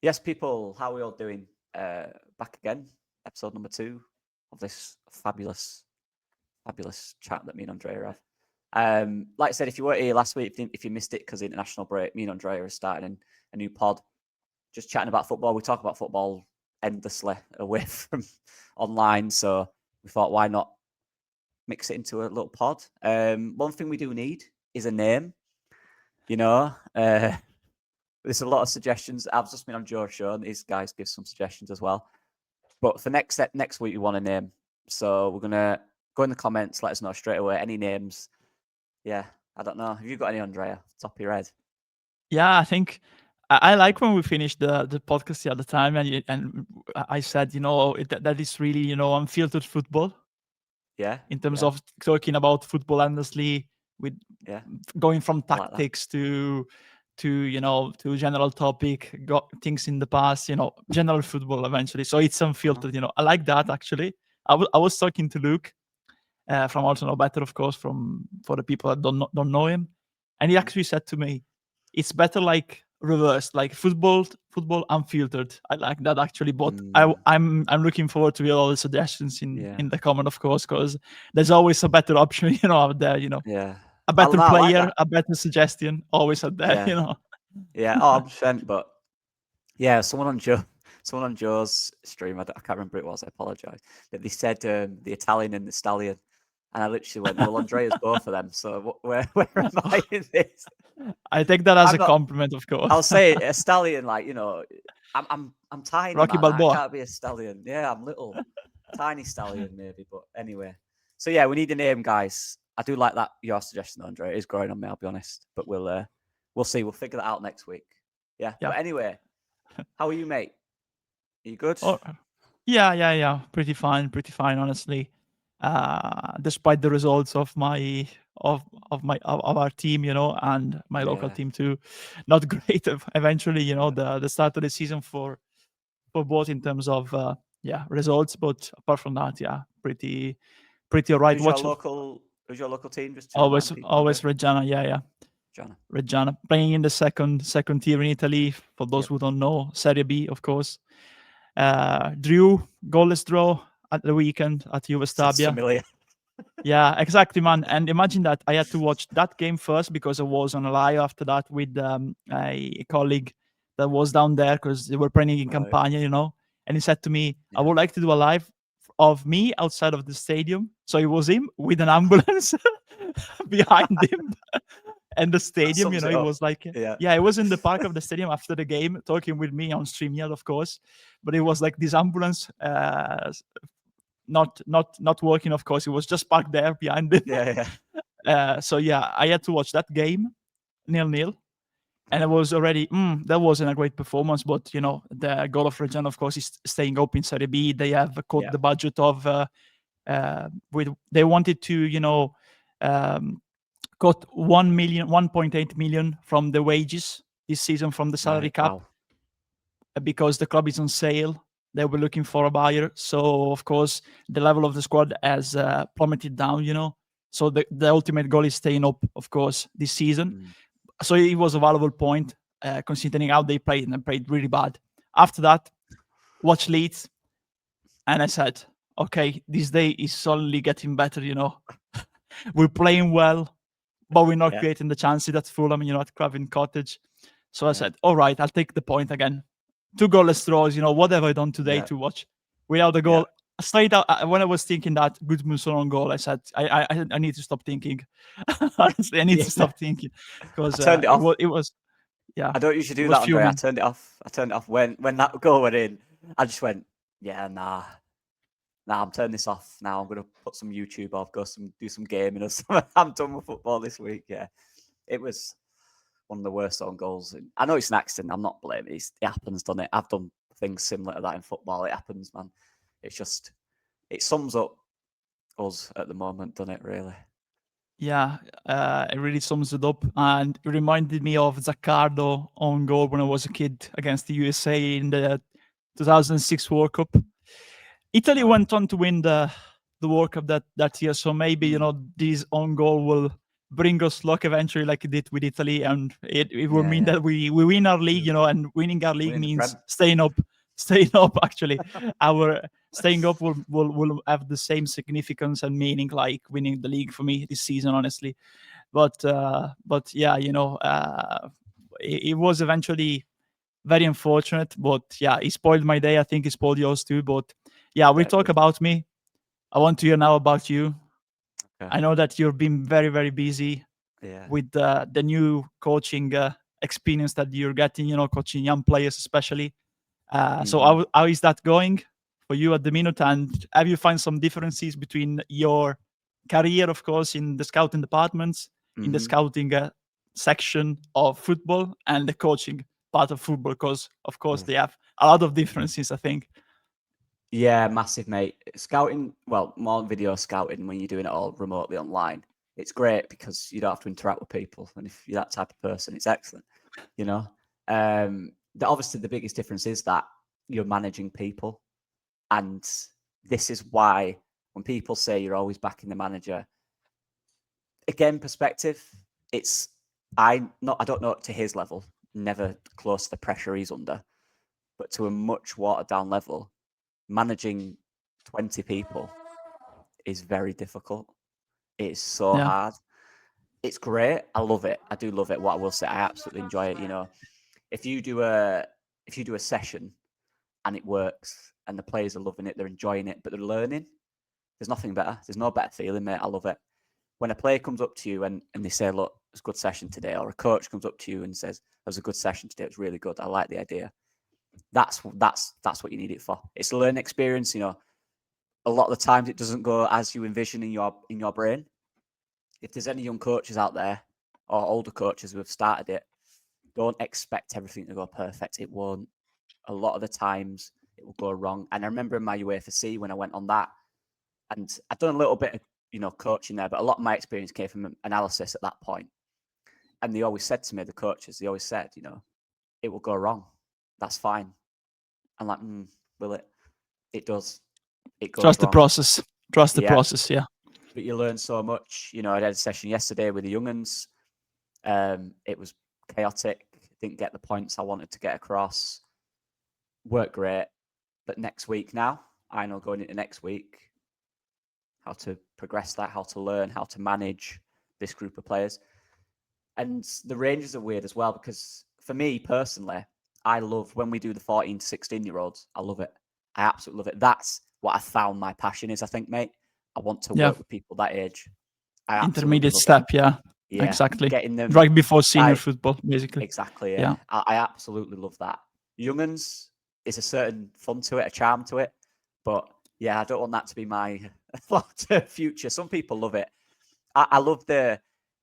Yes, people, how are we all doing? Back again, episode number 2 of this fabulous chat that me and Andrea have. Like I said, if you weren't here last week, if you missed it because of the international break, me and Andrea are starting a new pod, just chatting about football. We talk about football endlessly away from online, so we thought, why not mix it into a little pod? One thing we do need is a name. There's a lot of suggestions. I've just been on Joe's show, and these guys give some suggestions as well. But for next week, we want a name. So we're gonna go in the comments. Let us know straight away. Any names? Yeah, I don't know. Have you got any, Andrea? Top of your head? Yeah, I think I like when we finished the podcast the other time, and I said, that is really unfiltered football. Yeah. In terms of talking about football endlessly, with going from tactics to general topic, things in the past, general football eventually. So it's unfiltered. I like that actually. I was talking to Luke from Also Know Better, of course, for the people that don't know him, and he actually said to me, it's better like reversed, like football unfiltered. I like that actually, but I'm looking forward to all the suggestions in the comment, of course, because there's always a better option, out there, Yeah. a better player, like a better suggestion, always out there, Yeah, 100%. But yeah, someone on Joe's stream, I can't remember who it was, I apologise, that they said the Italian and the Stallion. And I literally went, well, Andrea's both of them. So where am I in this? I take that as a compliment, of course. I'll say a stallion, like, I'm tiny, Rocky man. Balboa. I can't be a stallion. Yeah, I'm little. Tiny stallion, maybe. But anyway. So yeah, we need a name, guys. I do like that, your suggestion, Andrea. It is growing on me, I'll be honest. But we'll see. We'll figure that out next week. Yeah. But anyway, how are you, mate? Are you good? Oh, yeah. Pretty fine, honestly. Despite the results of our team, and my local team too, not great. Eventually, the start of the season for both in terms of results, but apart from that, pretty alright. Who's your local team? Just always Reggiana, yeah. Reggiana playing in the second tier in Italy. For those who don't know, Serie B, of course. Drew goalless draw at the weekend at Juve Stabia. Familiar. Yeah, exactly, man. And imagine that I had to watch that game first because I was on a live after that with a colleague that was down there because they were playing in Campania, And he said to me, I would like to do a live of me outside of the stadium. So it was him with an ambulance behind him. And the stadium, it was like, it was in the park of the stadium after the game, talking with me on StreamYard, of course. But it was like this ambulance, not working, of course. It was just parked there behind him. Yeah. So I had to watch that game, 0-0. And it was already, that wasn't a great performance. But, the goal of Reggiana, of course, is staying up in Serie B. They have cut the budget of, they wanted to, got 1.8 million from the wages this season from the salary cap because the club is on sale. They were looking for a buyer. So, of course, the level of the squad has plummeted down, So the ultimate goal is staying up, of course, this season. So it was a valuable point considering how they played, and they played really bad. After that, watch Leeds. And I said, okay, this day is suddenly getting better, We're playing well, but we're not creating the chances. That's Fulham, at Craven Cottage. So I said, all right, I'll take the point again. 2 goalless draws, what have I done today to watch without a goal? Straight out, when I was thinking that Gudmundsson on goal, I said, I need to stop thinking. Honestly, I need to stop thinking because it was. Yeah, I don't usually do that, Andre. I turned it off when that goal went in. I just went, nah, I'm turning this off now. I'm gonna put some YouTube off, do some gaming or something. I'm done with football this week. Yeah, it was one of the worst own goals. I know it's an accident. I'm not blaming it. It happens, doesn't it? I've done things similar to that in football. It happens, man. It's just, it sums up us at the moment, doesn't it? Really. Yeah, it really sums it up, and it reminded me of Zaccardo on goal when I was a kid against the USA in the 2006 World Cup. Italy went on to win the World Cup that year, so maybe this own goal will bring us luck eventually, like it did with Italy, and it will mean that we win our league, and winning our league means staying up. Staying up, actually, our staying up will have the same significance and meaning like winning the league for me this season, honestly. But yeah, it was eventually very unfortunate. But yeah, he spoiled my day. I think he spoiled yours too. But yeah, we talk about me. I want to hear now about you. Okay. I know that you've been very, very busy with the new coaching experience that you're getting, coaching young players especially. So how is that going for you at the minute? And have you found some differences between your career, of course, in the scouting departments, in the scouting section of football, and the coaching part of football? Because, of course, they have a lot of differences, I think. Yeah, massive, mate. Scouting, well, more video scouting when you're doing it all remotely online. It's great because you don't have to interact with people. And if you're that type of person, it's excellent, Obviously, the biggest difference is that you're managing people. And this is why when people say you're always backing the manager, again, perspective, I don't know to his level, never close to the pressure he's under, but to a much watered down level, managing 20 people is very difficult. It's so hard. It's great. I love it. I do love it. What I will say, I absolutely enjoy it. If you do a session and it works and the players are loving it, they're enjoying it, but they're learning, there's nothing better. There's no better feeling, mate. I love it. When a player comes up to you and they say, look, it was a good session today, or a coach comes up to you and says, it was a good session today, it was really good, I like the idea. That's what you need it for. It's a learning experience, A lot of the times it doesn't go as you envision in your brain. If there's any young coaches out there or older coaches who have started it, don't expect everything to go perfect. It won't. A lot of the times it will go wrong. And I remember in my UEFA C when I went on that, and I've done a little bit of, coaching there, but a lot of my experience came from analysis at that point. And they always said to me, the coaches, they always said, it will go wrong. That's fine. I'm like, will it? It does. It goes Trust wrong. The process. Trust the process, yeah. But you learn so much. I had a session yesterday with the young uns. It was chaotic. Didn't get the points I wanted to get across. Worked great. But next week now, I know going into next week how to progress that, how to learn, how to manage this group of players. And the ranges are weird as well, because for me personally, I love when we do the 14 to 16-year-olds. I love it. I absolutely love it. That's what I found my passion is, I think, mate. I want to work with people that age. Intermediate step, yeah, exactly. Getting them right before senior football, basically. Exactly, yeah. I absolutely love that. Young'uns is a certain fun to it, a charm to it. But yeah, I don't want that to be my long-term future. Some people love it. I love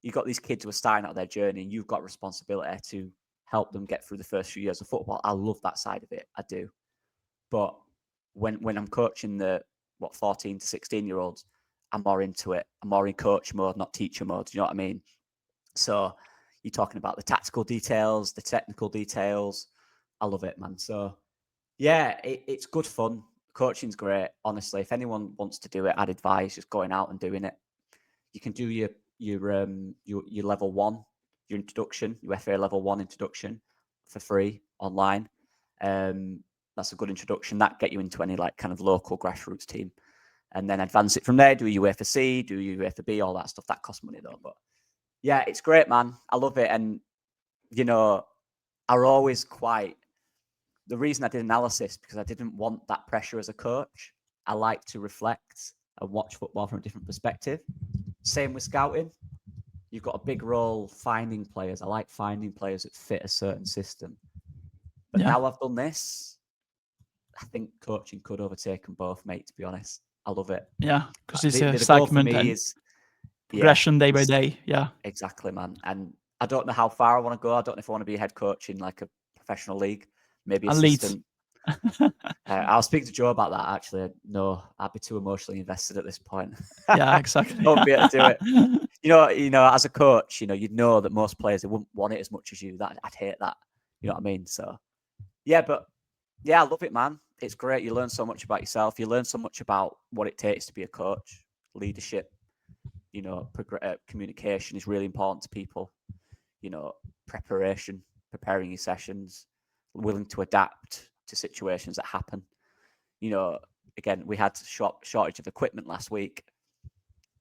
you've got these kids who are starting out their journey and you've got responsibility to help them get through the first few years of football. I love that side of it. I do. But when I'm coaching the 14 to 16-year-olds, I'm more into it. I'm more in coach mode, not teacher mode. Do you know what I mean? So you're talking about the tactical details, the technical details. I love it, man. So yeah, it's good fun. Coaching's great. Honestly, if anyone wants to do it, I'd advise just going out and doing it. You can do your level 1, your introduction, your FA level 1 introduction for free online. That's a good introduction. That get you into any kind of local grassroots team, and then advance it from there. Do your UEFA C, do your UEFA B, all that stuff. That costs money though, but yeah, it's great, man. I love it, and are always quite. The reason I did analysis because I didn't want that pressure as a coach. I like to reflect and watch football from a different perspective. Same with scouting. You've got a big role finding players. I like finding players that fit a certain system. But now I've done this, I think coaching could overtake them both, mate, to be honest. I love it. Yeah, because it's the a segment for me and is progression day by day. Yeah. Exactly, man. And I don't know how far I want to go. I don't know if I want to be a head coach in a professional league, maybe assistant. I'll speak to Joe about that, actually. No, I'd be too emotionally invested at this point. Yeah, exactly. I won't be able to do it. As a coach, you'd know that most players, they wouldn't want it as much as you. I'd hate that. You know what I mean? So, yeah, but yeah, I love it, man. It's great. You learn so much about yourself. You learn so much about what it takes to be a coach, leadership. You know, communication is really important to people. You know, preparing your sessions, willing to adapt to situations that happen. You know, again, we had shortage of equipment last week.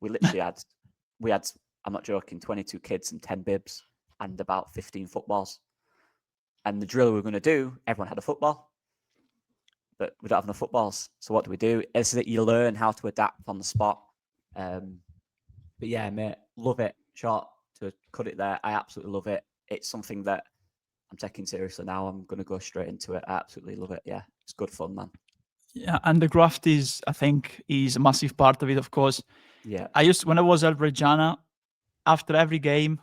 We literally had, I'm not joking, 22 kids and 10 bibs and about 15 footballs. And the drill we were going to do, everyone had a football, but we don't have enough footballs. So what do? Is that you learn how to adapt on the spot. But yeah, mate, love it. Short to cut it there. I absolutely love it. It's something that I'm taking seriously now. I'm going to go straight into it. I absolutely love it. Yeah, it's good fun, man. Yeah, and the graft I think, is a massive part of it, of course. Yeah. When I was at Reggiana, after every game,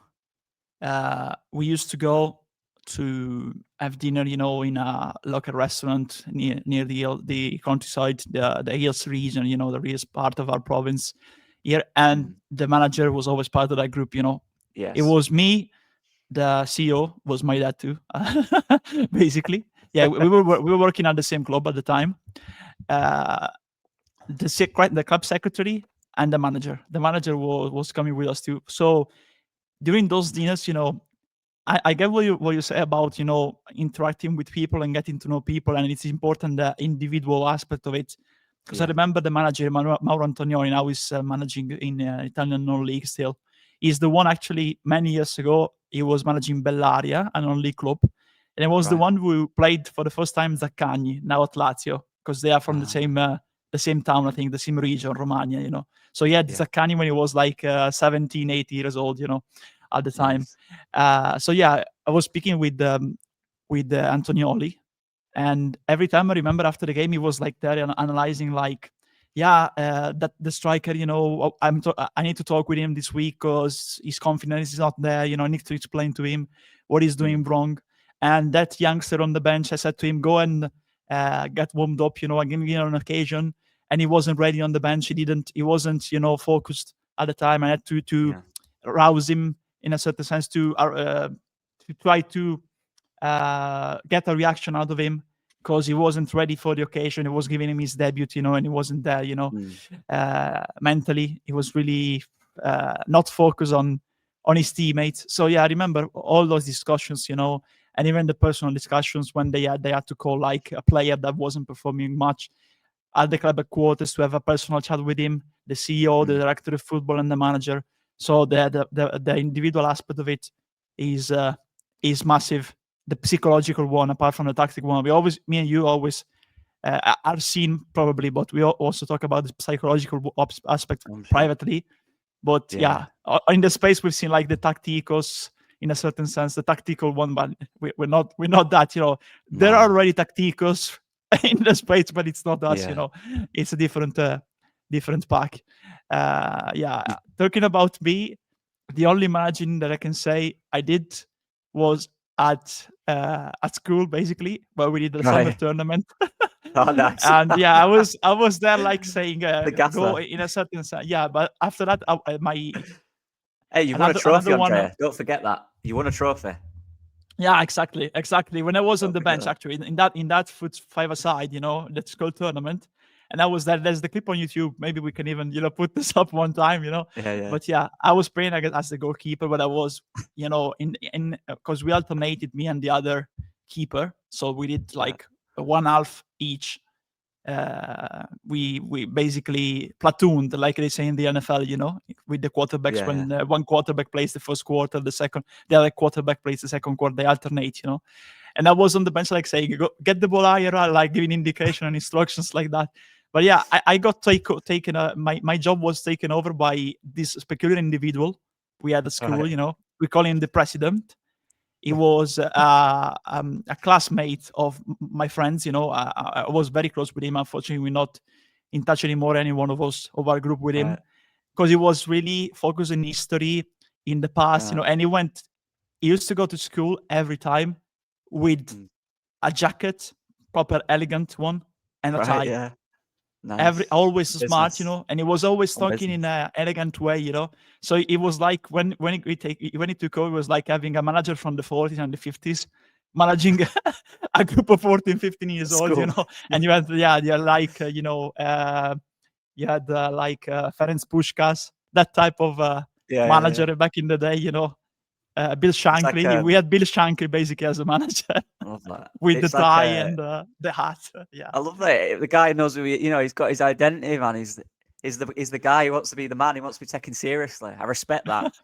we used to go to have dinner, you know, in a local restaurant near the countryside, the hills region, you know, the hills part of our province here. And the manager was always part of that group, you know. Yes. It was me, the CEO was my dad too, basically. Yeah, we were working at the same club at the time. The club secretary and the manager. The manager was coming with us too. So during those dinners, you know, I get what you say about, you know, interacting with people and getting to know people, and it's important, the individual aspect of it. Because I remember the manager, Mauro Antonioni, now he's managing in Italian non-league still. He's the one, actually, many years ago, he was managing Bellaria, a non-league club. And it was the one who played for the first time Zaccagni, now at Lazio, because they are from the same town, I think, the same region, Romagna, you know. So he had Zaccagni when he was like 17, 18 years old, you know, at the time. Nice. So yeah, I was speaking with Antonioli, and every time I remember after the game, he was like there analyzing, like, that the striker, you know, I need to talk with him this week because his confidence is not there. You know, I need to explain to him what he's doing wrong. And that youngster on the bench, I said to him, go and get warmed up, you know, again on occasion. And he wasn't ready on the bench. He wasn't, you know, focused at the time. I had to rouse him in a certain sense to try to get a reaction out of him, because he wasn't ready for the occasion. He was giving him his debut, you know, and he wasn't there, you know. Mentally, he was really not focused on his teammates. So yeah, I remember all those discussions, you know, and even the personal discussions when they had to call like a player that wasn't performing much at the club headquarters to have a personal chat with him, the CEO, the director of football, and the manager. So the individual aspect of it is massive. The psychological one, apart from the tactical one, me and you always are seen probably, but we also talk about the psychological aspect privately. But yeah, in the space we've seen like the tacticos, in a certain sense, the tactical one, but we're not that, you know. No. There are already tacticos in the space, but it's not us, you know. It's a different pack. Talking about me, the only managing that I can say I did was at school, basically, where we did the summer tournament. Oh, nice. And yeah, I was there like saying go in a certain sense. Yeah, but after that, hey, you won a trophy, Andrea. Don't forget that. You won a trophy. Yeah, exactly. When I was on the bench, actually, in that foot five-a-side, you know, that school tournament, and I was there. There's the clip on YouTube. Maybe we can even, you know, put this up one time, you know. Yeah. But yeah, I was playing as the goalkeeper, but I was, you know, in because we alternated, me and the other keeper, so we did like one half each. We basically platooned, like they say in the NFL, you know, with the quarterbacks. When one quarterback plays the first quarter, the other quarterback plays the second quarter. They alternate, you know. And I was on the bench, like saying, "Go get the ball higher," like giving indication and instructions like that. But yeah, I got taken. My job was taken over by this peculiar individual we had at school. You know, we call him the president. He was a classmate of my friends. You know, I was very close with him. Unfortunately, we're not in touch anymore, any one of us of our group with him, because he was really focused in history in the past. You know, and he used to go to school every time with a jacket, proper elegant one, and a tie. Yeah. Nice. Always smart, you know, and he was always talking in an elegant way, you know. So it was like when he took over, it was like having a manager from the 40s and the 50s managing a group of 14, 15 years old, you know. And you had like you had like Ferenc Puskás, that type of manager Yeah. back in the day, Bill It's like Shankly. We had Bill Shankly basically as a manager I love that. with the It's like tie and the hat. Yeah. I love that the guy knows who he's got his identity, man. He's the guy who wants to be the man. He wants to be taken seriously. I respect that.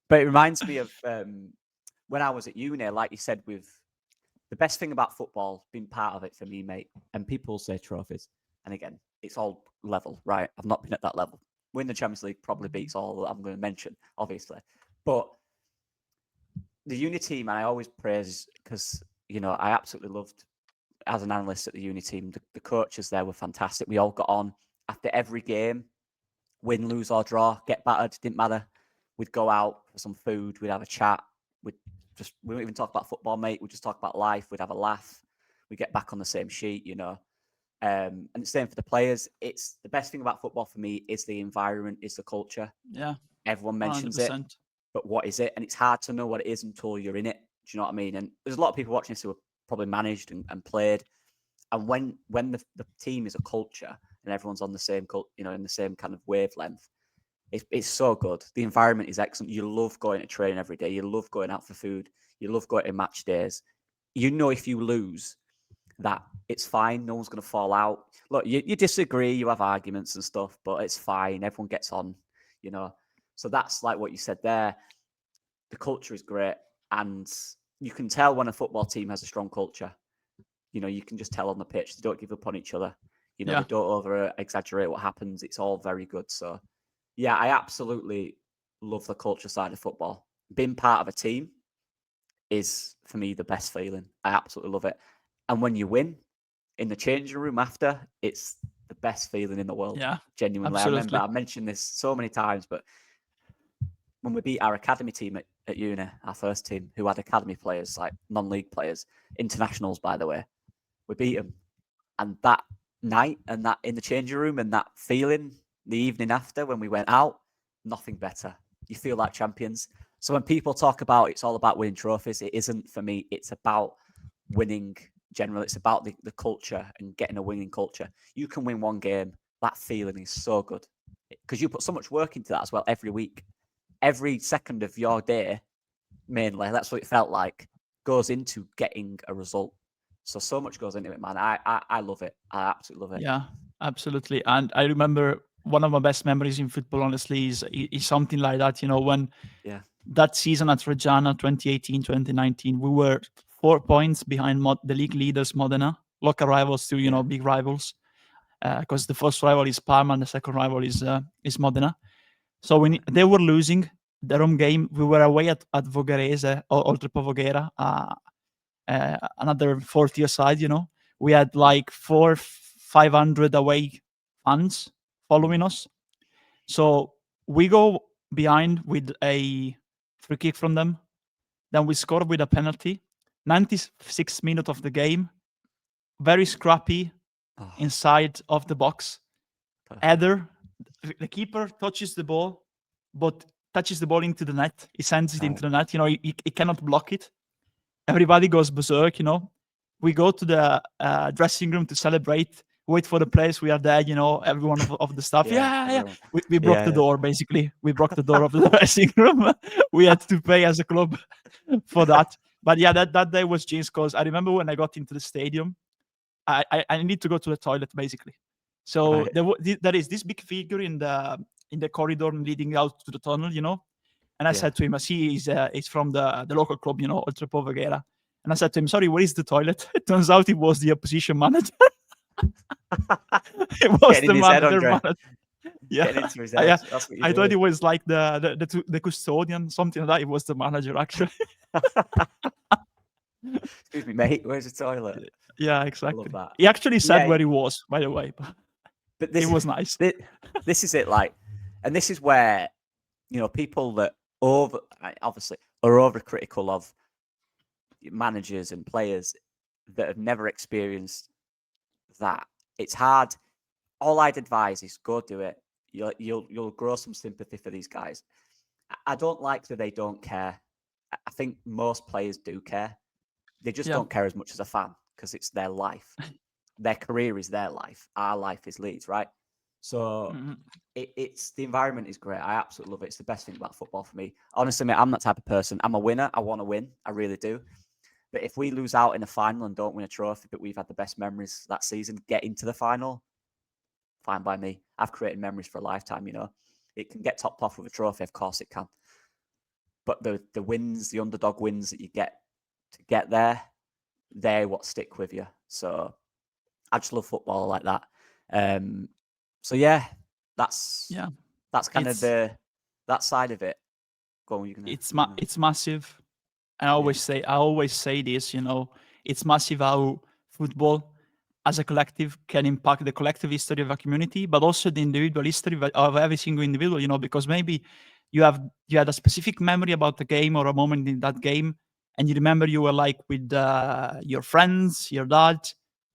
But it reminds me of when I was at uni, like you said, with the best thing about football, being part of it for me, mate. And people say trophies, and again, it's all level, right? I've not been at that level. Win the Champions League probably beats all that I'm going to mention, obviously. But the uni team, and I always praise because I absolutely loved as an analyst at the uni team. The coaches there were fantastic. We all got on after every game, win, lose or draw, get battered, didn't matter. We'd go out for some food, we'd have a chat. We wouldn't even talk about football, mate. We'd just talk about life. We'd have a laugh. We get back on the same sheet, And the same for the players. It's the best thing about football for me is the environment, is the culture. Yeah. Everyone mentions 100%. it, but what is it? And it's hard to know what it is until you're in it. Do you know what I mean? And there's a lot of people watching this who have probably managed and played. And when the team is a culture and everyone's on the same in the same kind of wavelength, it's so good. The environment is excellent. You love going to training every day. You love going out for food. You love going to match days. If you lose, that it's fine. No one's going to fall out. Look, you disagree. You have arguments and stuff, but it's fine. Everyone gets on, So that's like what you said there. The culture is great. And you can tell when a football team has a strong culture. You can just tell on the pitch. They don't give up on each other. They don't over exaggerate what happens. It's all very good. So, yeah, I absolutely love the culture side of football. Being part of a team is, for me, the best feeling. I absolutely love it. And when you win in the changing room after, it's the best feeling in the world. Yeah, Genuinely. absolutely. I remember I mentioned this so many times, but when we beat our academy team at uni, our first team, who had academy players, like non-league players, internationals, by the way, we beat them. And that night and that in the changing room and that feeling the evening after when we went out, nothing better. You feel like champions. So when people talk about it's all about winning trophies, it isn't for me. It's about winning generally. It's about the culture and getting a winning culture. You can win one game. That feeling is so good because you put so much work into that as well every week. Every second of your day, mainly, that's what it felt like, goes into getting a result. So much goes into it, man. I love it. I absolutely love it. Yeah, absolutely. And I remember one of my best memories in football, honestly, is something like that. When that season at Reggiana, 2018-2019, we were 4 points behind the league leaders, Modena, local rivals to big rivals, because the first rival is Parma and the second rival is Modena. So when they were losing their home game, we were away at Vogarese, Oltrepo Voghera, another 4th-tier side. We had like 500 away fans following us. So we go behind with a free kick from them. Then we score with a penalty. 96th minute of the game. Very scrappy inside of the box. Header. The keeper touches the ball, but touches the ball into the net. He sends it into the net. He cannot block it. Everybody goes berserk. We go to the dressing room to celebrate. Wait for the players. We are there. Everyone of the staff. Yeah. We broke the door. Basically, we broke the door of the dressing room. We had to pay as a club for that. But yeah, that day was James, because I remember when I got into the stadium, I need to go to the toilet basically. So there is this big figure in the corridor leading out to the tunnel, And I said to him, I see he's from the local club, Oltrepo Voghera. And I said to him, sorry, where is the toilet? It turns out he was the opposition manager. It was Getting the manager. Yeah. Getting into his head. That's what I thought it was like the custodian, something like that. It was the manager, actually. Excuse me, mate. Where's the toilet? Yeah, exactly. I love that. He actually said where he was, by the way. But this, it was nice. This is it, and this is where people that obviously are overcritical of managers and players that have never experienced that. It's hard. All I'd advise is go do it. You'll grow some sympathy for these guys. I don't like that they don't care. I think most players do care. They just don't care as much as a fan because it's their life. Their career is their life. Our life is Leeds, right? So Mhm. it's the environment is great. I absolutely love it. It's the best thing about football for me. Honestly, mate, I'm that type of person. I'm a winner. I want to win. I really do. But if we lose out in a final and don't win a trophy, but we've had the best memories that season, get into the final, fine by me. I've created memories for a lifetime, you know. It can get topped off with a trophy, of course it can. But the wins, the underdog wins that you get to get there, they're what stick with you. So I just love football like that. So yeah, that's Yeah, kind of it's that side of it. Go on, it's massive. I yeah, always say this, it's massive how football as a collective can impact the collective history of a community, but also the individual history of every single individual, because maybe you had a specific memory about the game or a moment in that game, and you remember you were like with your friends, your dad,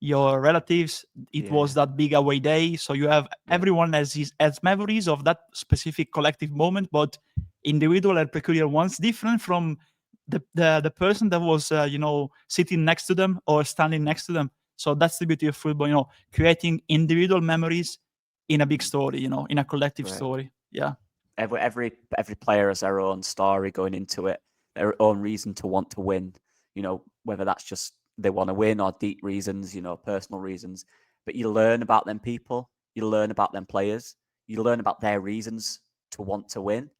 your relatives. It yeah, was that big away day, so you have yeah, everyone has memories of that specific collective moment, but individual and peculiar ones, different from the person that was sitting next to them or standing next to them. So that's the beauty of football, creating individual memories in a big mm, story, in a collective great. story. Yeah. Every player has their own story going into it, their own reason to want to win. You know, whether that's just they want to win or deep reasons, you know, personal reasons. But you learn about them people, you learn about them players, you learn about their reasons to want to win,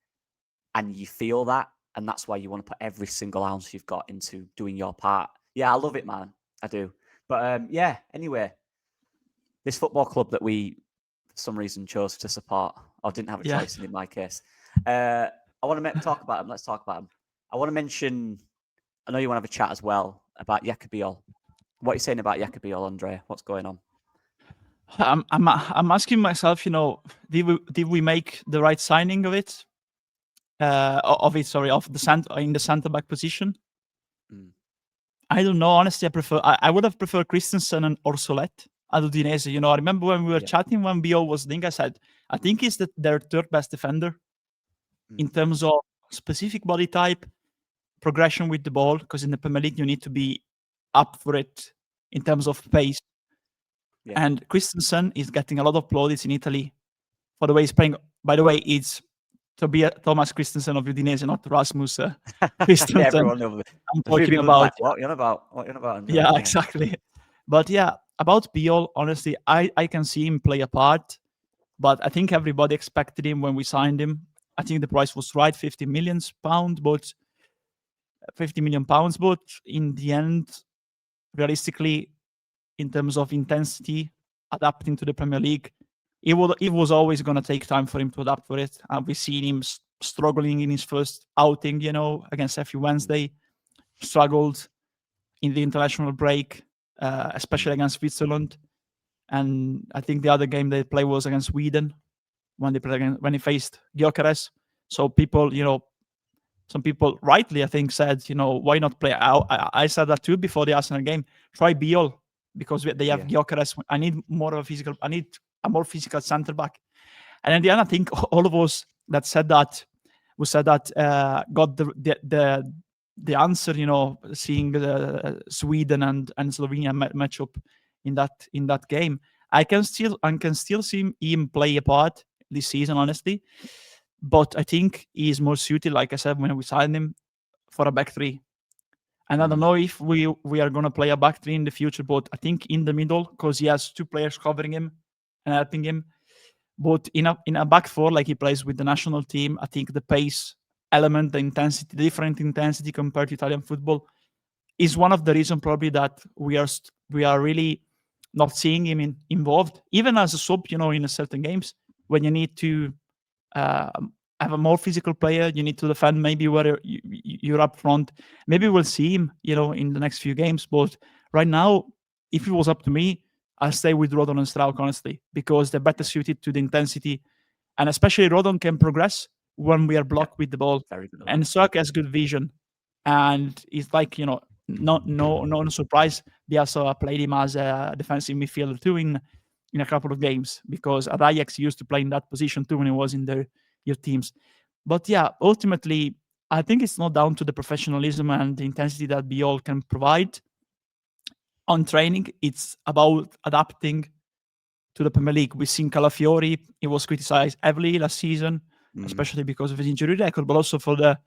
and you feel that, and that's why you want to put every single ounce you've got into doing your part. Yeah, I love it, man. I do. But yeah. Anyway, this football club that we, for some reason, chose to support, or didn't have a Yeah. choice in my case. I want to talk about them. Let's talk about them. I want to mention. I know you want to have a chat as well about Jaka Bijol. What are you saying about Jaka Bijol, Andre? What's going on? I'm asking myself, did we make the right signing of it? Of the in the center back position. Mm. I don't know. Honestly, I would have preferred Christensen and Orsolet Udinese. I remember when we were Yeah. chatting when Bio was doing, I said, I think he's their third best defender in Mm. terms of specific body type, progression with the ball, because in the Premier League, you need to be up for it in terms of pace. Yeah. And Christensen is getting a lot of plaudits in Italy for the way he's playing. By the way, it's Thomas Christensen of Udinese, not Rasmus Yeah, Christensen. everyone over I'm a few talking people are about. like, what you on about? What you on about, Andre? Yeah, Yeah. exactly. But yeah, about Biol, honestly, I can see him play a part, but I think everybody expected him when we signed him. I think the price was right, £50 million, but £50 million. But in the end, realistically, in terms of intensity, adapting to the Premier League, it was always going to take time for him to adapt for it. And we've seen him struggling in his first outing, against Sheffield Wednesday, struggled in the international break, especially against Switzerland. And I think the other game they played was against Sweden when when he faced Gyökeres. So people, some people rightly, I think, said, why not play? I said that too before the Arsenal game. Try Biol because they have Yeah. Gyökeres. I need I need a more physical centre back. And in the end, I think all of us that said that, got the answer. Seeing the Sweden and Slovenia matchup in that game, I can still see him play a part this season, honestly. But I think he's more suited, like I said, when we signed him, for a back three. And I don't Mm. know if we are gonna play a back three in the future, but I think in the middle, because he has two players covering him and helping him. But in a back four, like he plays with the national team, I think the pace element, the intensity, the different intensity compared to Italian football, is one of the reasons probably that we are really not seeing him involved, even as a sub. In certain games when you need to uh, have a more physical player, you need to defend. Maybe where you're up front, maybe we'll see him, in the next few games. But right now, if it was up to me, I'll stay with Rodon and Strauk, honestly, because they're better Yeah. suited to the intensity, and especially Rodon can progress when we are Yeah. blocked with the ball, Very good at and that. Strauk has good vision, and it's like no surprise. They also played him as a defensive midfielder too in a couple of games, because at Ajax he used to play in that position too when he was in your teams. But yeah, ultimately, I think it's not down to the professionalism and the intensity that Biol can provide on training. It's about adapting to the Premier League. We've seen Calafiori; he was criticized heavily last season, especially because of his injury record, but also for the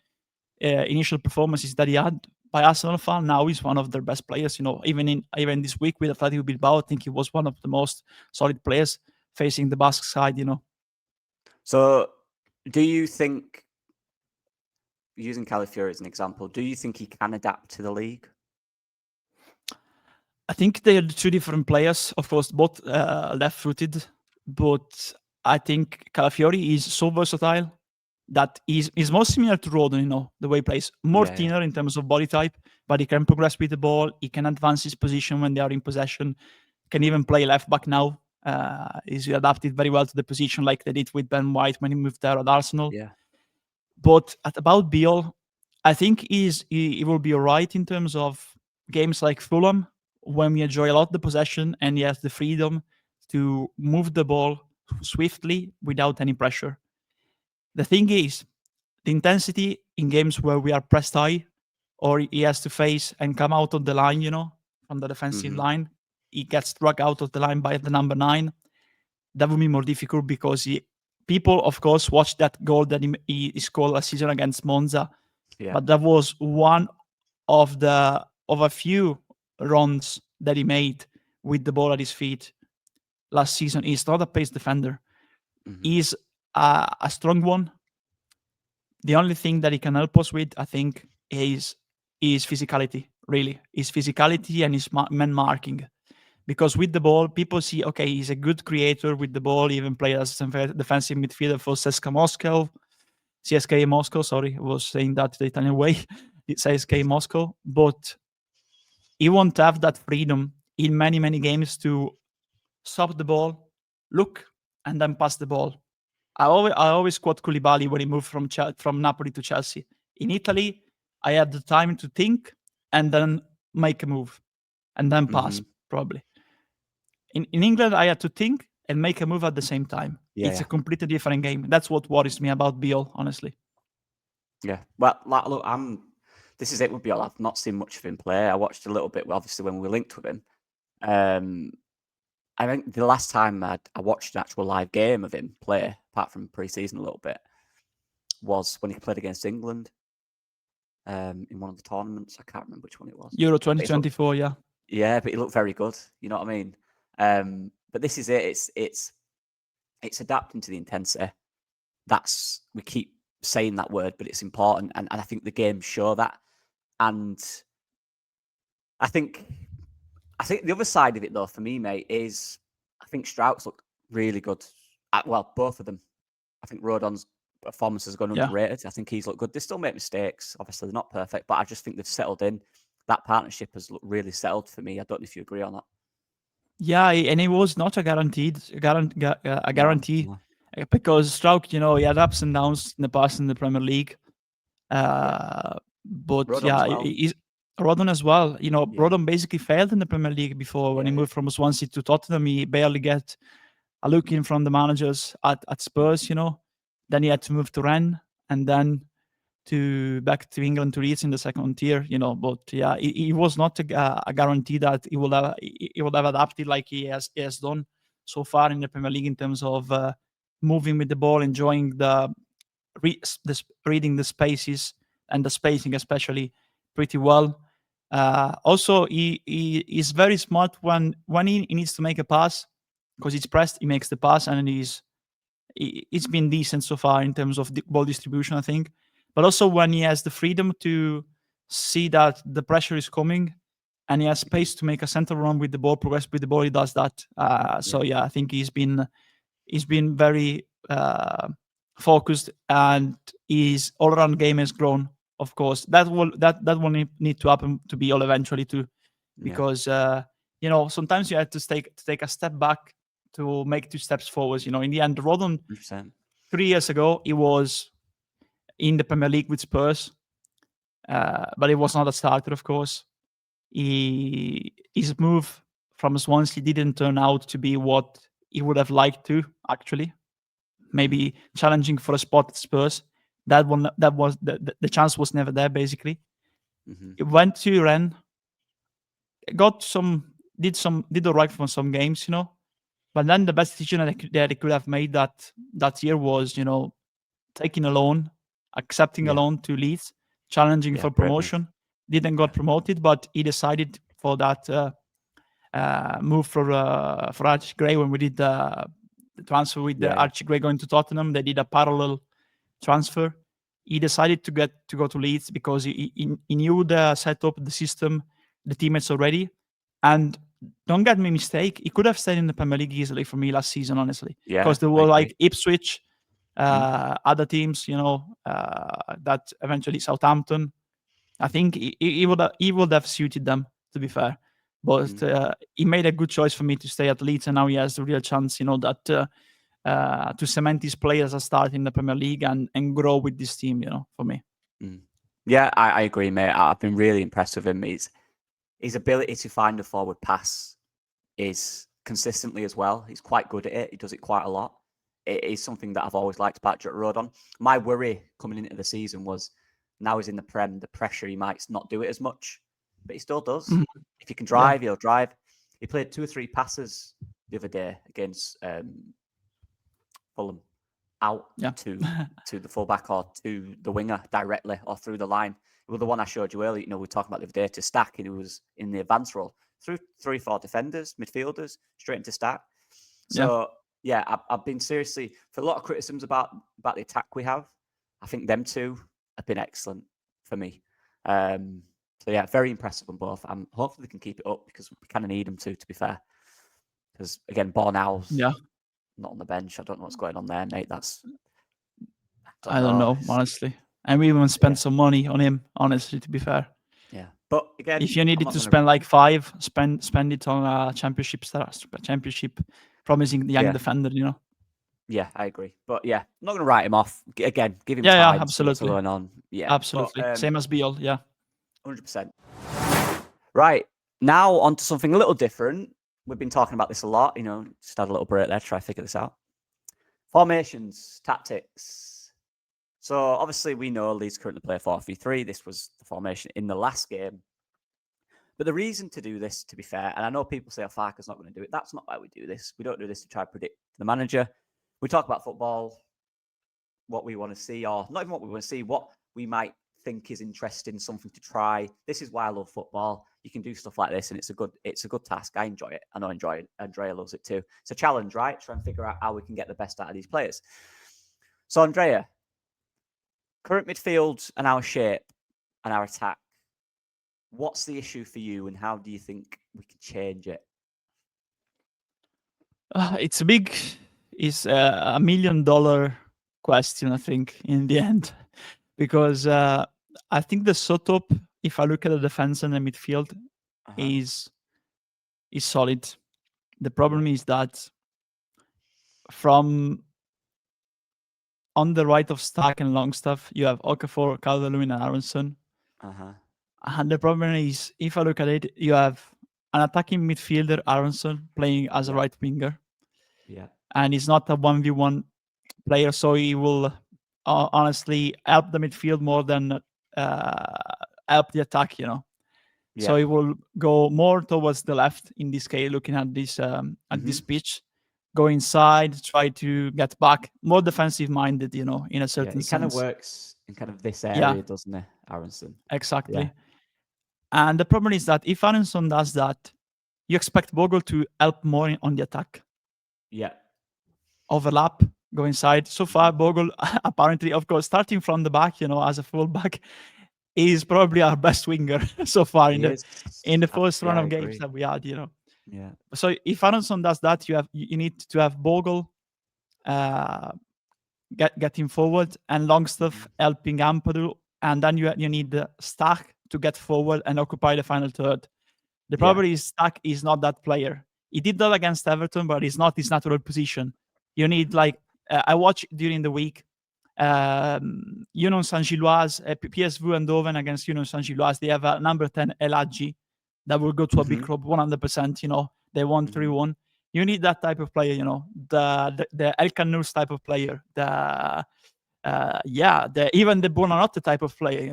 initial performances that he had by Arsenal fan. Now he's one of their best players. Even this week with Atletico Bilbao, I think he was one of the most solid players facing the Basque side. So, do you think, using Calafiori as an example, do you think he can adapt to the league? I think they are two different players, of course, both left-footed, but I think Calafiori is so versatile that he's more similar to Rodon, the way he plays. More thinner in terms of body type, but he can progress with the ball. He can advance his position when they are in possession. Can even play left back now. He's adapted very well to the position like they did with Ben White when he moved there at Arsenal. Yeah. But about Bijol, I think he will be all right in terms of games like Fulham, when we enjoy a lot the possession and he has the freedom to move the ball swiftly without any pressure. The thing is, the intensity in games where we are pressed high or he has to face and come out of the line, from the defensive line, he gets struck out of the line by the number 9. That would be more difficult because people, of course, watch that goal that he scored last season against Monza. Yeah. But that was one of a few runs that he made with the ball at his feet last season. He's not a pace defender. He's a strong one. The only thing that he can help us with, I think, is physicality, really. His physicality and his man marking. Because with the ball, people see, okay, he's a good creator with the ball. He even played as a defensive midfielder for CSKA Moscow, sorry, I was saying that the Italian way. It says CSKA Moscow. But he won't have that freedom in many, many games to stop the ball, look, and then pass the ball. I always quote Koulibaly when he moved from Napoli to Chelsea. In Italy, I had the time to think and then make a move and then pass, probably. In England, I had to think and make a move at the same time. It's a completely different game. That's what worries me about Bijol, honestly. Yeah. Well, look, this is it with Bijol. I've not seen much of him play. I watched a little bit, obviously, when we were linked with him. I think the last time I watched an actual live game of him play, apart from pre-season a little bit, was when he played against England in one of the tournaments. I can't remember which one it was. Euro 2024, yeah. Yeah, but he looked very good. You know what I mean? But this is it. It's adapting to the intensity. We keep saying that word, but it's important, and I think the games show that. And I think the other side of it, though, for me, mate, is I think Strauch's looked really good. Well, both of them. I think Rodon's performance has gone underrated. I think he's looked good. They still make mistakes. Obviously, they're not perfect, but I just think they've settled in. That partnership has looked really settled for me. I don't know if you agree on that. Yeah, and it was not a guarantee, because Strauch, he had ups and downs in the past in the Premier League. But Rodon as well. Rodon basically failed in the Premier League before when he moved from Swansea to Tottenham. He barely get a look in from the managers at Spurs. Then he had to move to Rennes and then back to England to Leeds in the second tier. But yeah, it was not a guarantee that he would have adapted like he has done so far in the Premier League in terms of moving with the ball, enjoying reading the spaces and the spacing especially pretty well. Also, he is very smart when he needs to make a pass, because he's pressed, he makes the pass, and it's been decent so far in terms of the ball distribution, I think. But also when he has the freedom to see that the pressure is coming and he has space to make a center run with the ball, progress with the ball, he does that. So yeah, I think he's been very focused, and his all-around game has grown. Of course, that will need to happen to Bijol eventually too, because sometimes you have to take a step back to make 2 steps forwards. In the end, Rodon 3 years ago, he was in the Premier League with Spurs, but he was not a starter, of course. His move from Swansea didn't turn out to be what he would have liked to, actually. Maybe challenging for a spot at Spurs. That was the chance was never there, basically. He went to Rennes, did all right for some games, But then the best decision that they could have made that year was, taking a loan, accepting a Yeah. loan to Leeds, challenging Yeah, for great move. promotion. Didn't got promoted, but he decided for that move for Archie Gray when we did the transfer with Yeah, yeah. Archie Gray going to Tottenham. They did a parallel transfer. He decided to go to Leeds because he knew the setup, the system, the teammates already. And don't get me mistake, he could have stayed in the Premier League easily for me last season, honestly, Yeah, because there I were agree. like Ipswich, other teams, that eventually Southampton. I think he would have suited them, to be fair. But he made a good choice for me to stay at Leeds, and now he has the real chance, that to cement his players as start in the Premier League and grow with this team, for me. Yeah, I agree, mate. I've been really impressed with him. His ability to find a forward pass is consistently as well. He's quite good at it. He does it quite a lot. It is something that I've always liked about Jota Rodon. My worry coming into the season was now he's in the Prem, the pressure, he might not do it as much, but he still does. If he can drive, he'll drive. He played 2 or 3 passes the other day against Fulham out to the fullback or to the winger directly or through the line. Well, the one I showed you earlier, we were talking about the other day, to Stack, and he was in the advance role through 3-4 defenders, midfielders, straight into Stack. So yeah, I've been seriously, for a lot of criticisms about the attack we have, I think them two have been excellent for me. So yeah, very impressive on both. Hopefully they can keep it up because we kind of need them to be fair. Because again, Bornau's not on the bench. I don't know what's going on there, mate. I don't know, honestly. And we even spent some money on him, honestly, to be fair. Yeah. But again, if you needed to spend like 5, spend it on a championship promising the young defender, Yeah, I agree. But yeah, I'm not going to write him off. Again, give him Yeah, time. absolutely. See what's going on. Yeah. Absolutely. But, same as Bijol, yeah. 100%. Right. Now on to something a little different. We've been talking about this a lot, just had a little break there to try to figure this out. Formations, tactics. So obviously we know Leeds currently play 4-3-3. This was the formation in the last game. But the reason to do this, to be fair, and I know people say, Farker's not going to do it. That's not why we do this. We don't do this to try to predict the manager. We talk about football, what we want to see, or not even what we want to see, what we might think is interesting, something to try. This is why I love football. You can do stuff like this, and it's a good task. I enjoy it. I know Andrea loves it too. It's a challenge, right? Try and figure out how we can get the best out of these players. So, Andrea, current midfield and our shape and our attack, what's the issue for you, and how do you think we can change it? It's a $1 million question, I think, in the end, because I think the setup, if I look at the defense and the midfield, is solid. The problem is that from on the right of Stark and Longstaff, you have Okafor, Calvert-Lewin, and Aronson. And the problem is, if I look at it, you have an attacking midfielder, Aronson, playing as a right winger. Yeah. And he's not a 1v1 player, so he will honestly help the midfield more than help the attack, So he will go more towards the left in this case, looking at this this pitch, go inside, try to get back, more defensive minded, in a certain sense. It kind of works in kind of this area, doesn't it, Aronson? Exactly. Yeah. And the problem is that if Aronson does that, you expect Bogle to help more on the attack. Yeah. Overlap, go inside. So far, Bogle, apparently, of course, starting from the back, as a fullback, is probably our best winger so far in the first run of games that we had, Yeah. So if Aronson does that, you need to have Bogle getting forward and Longstaff helping Ampadu, and then you need the Stark to get forward and occupy the final third. The problem is Stark is not that player. He did that against Everton, but it's not his natural position. You need I watched during the week Union Saint-Gilloise, PSV Eindhoven against Union Saint-Gilloise. They have a number 10 El Hadji that will go to a big club 100%. They won 3-1. You need that type of player, the El Canoes type of player, even the Buonanotte type of player,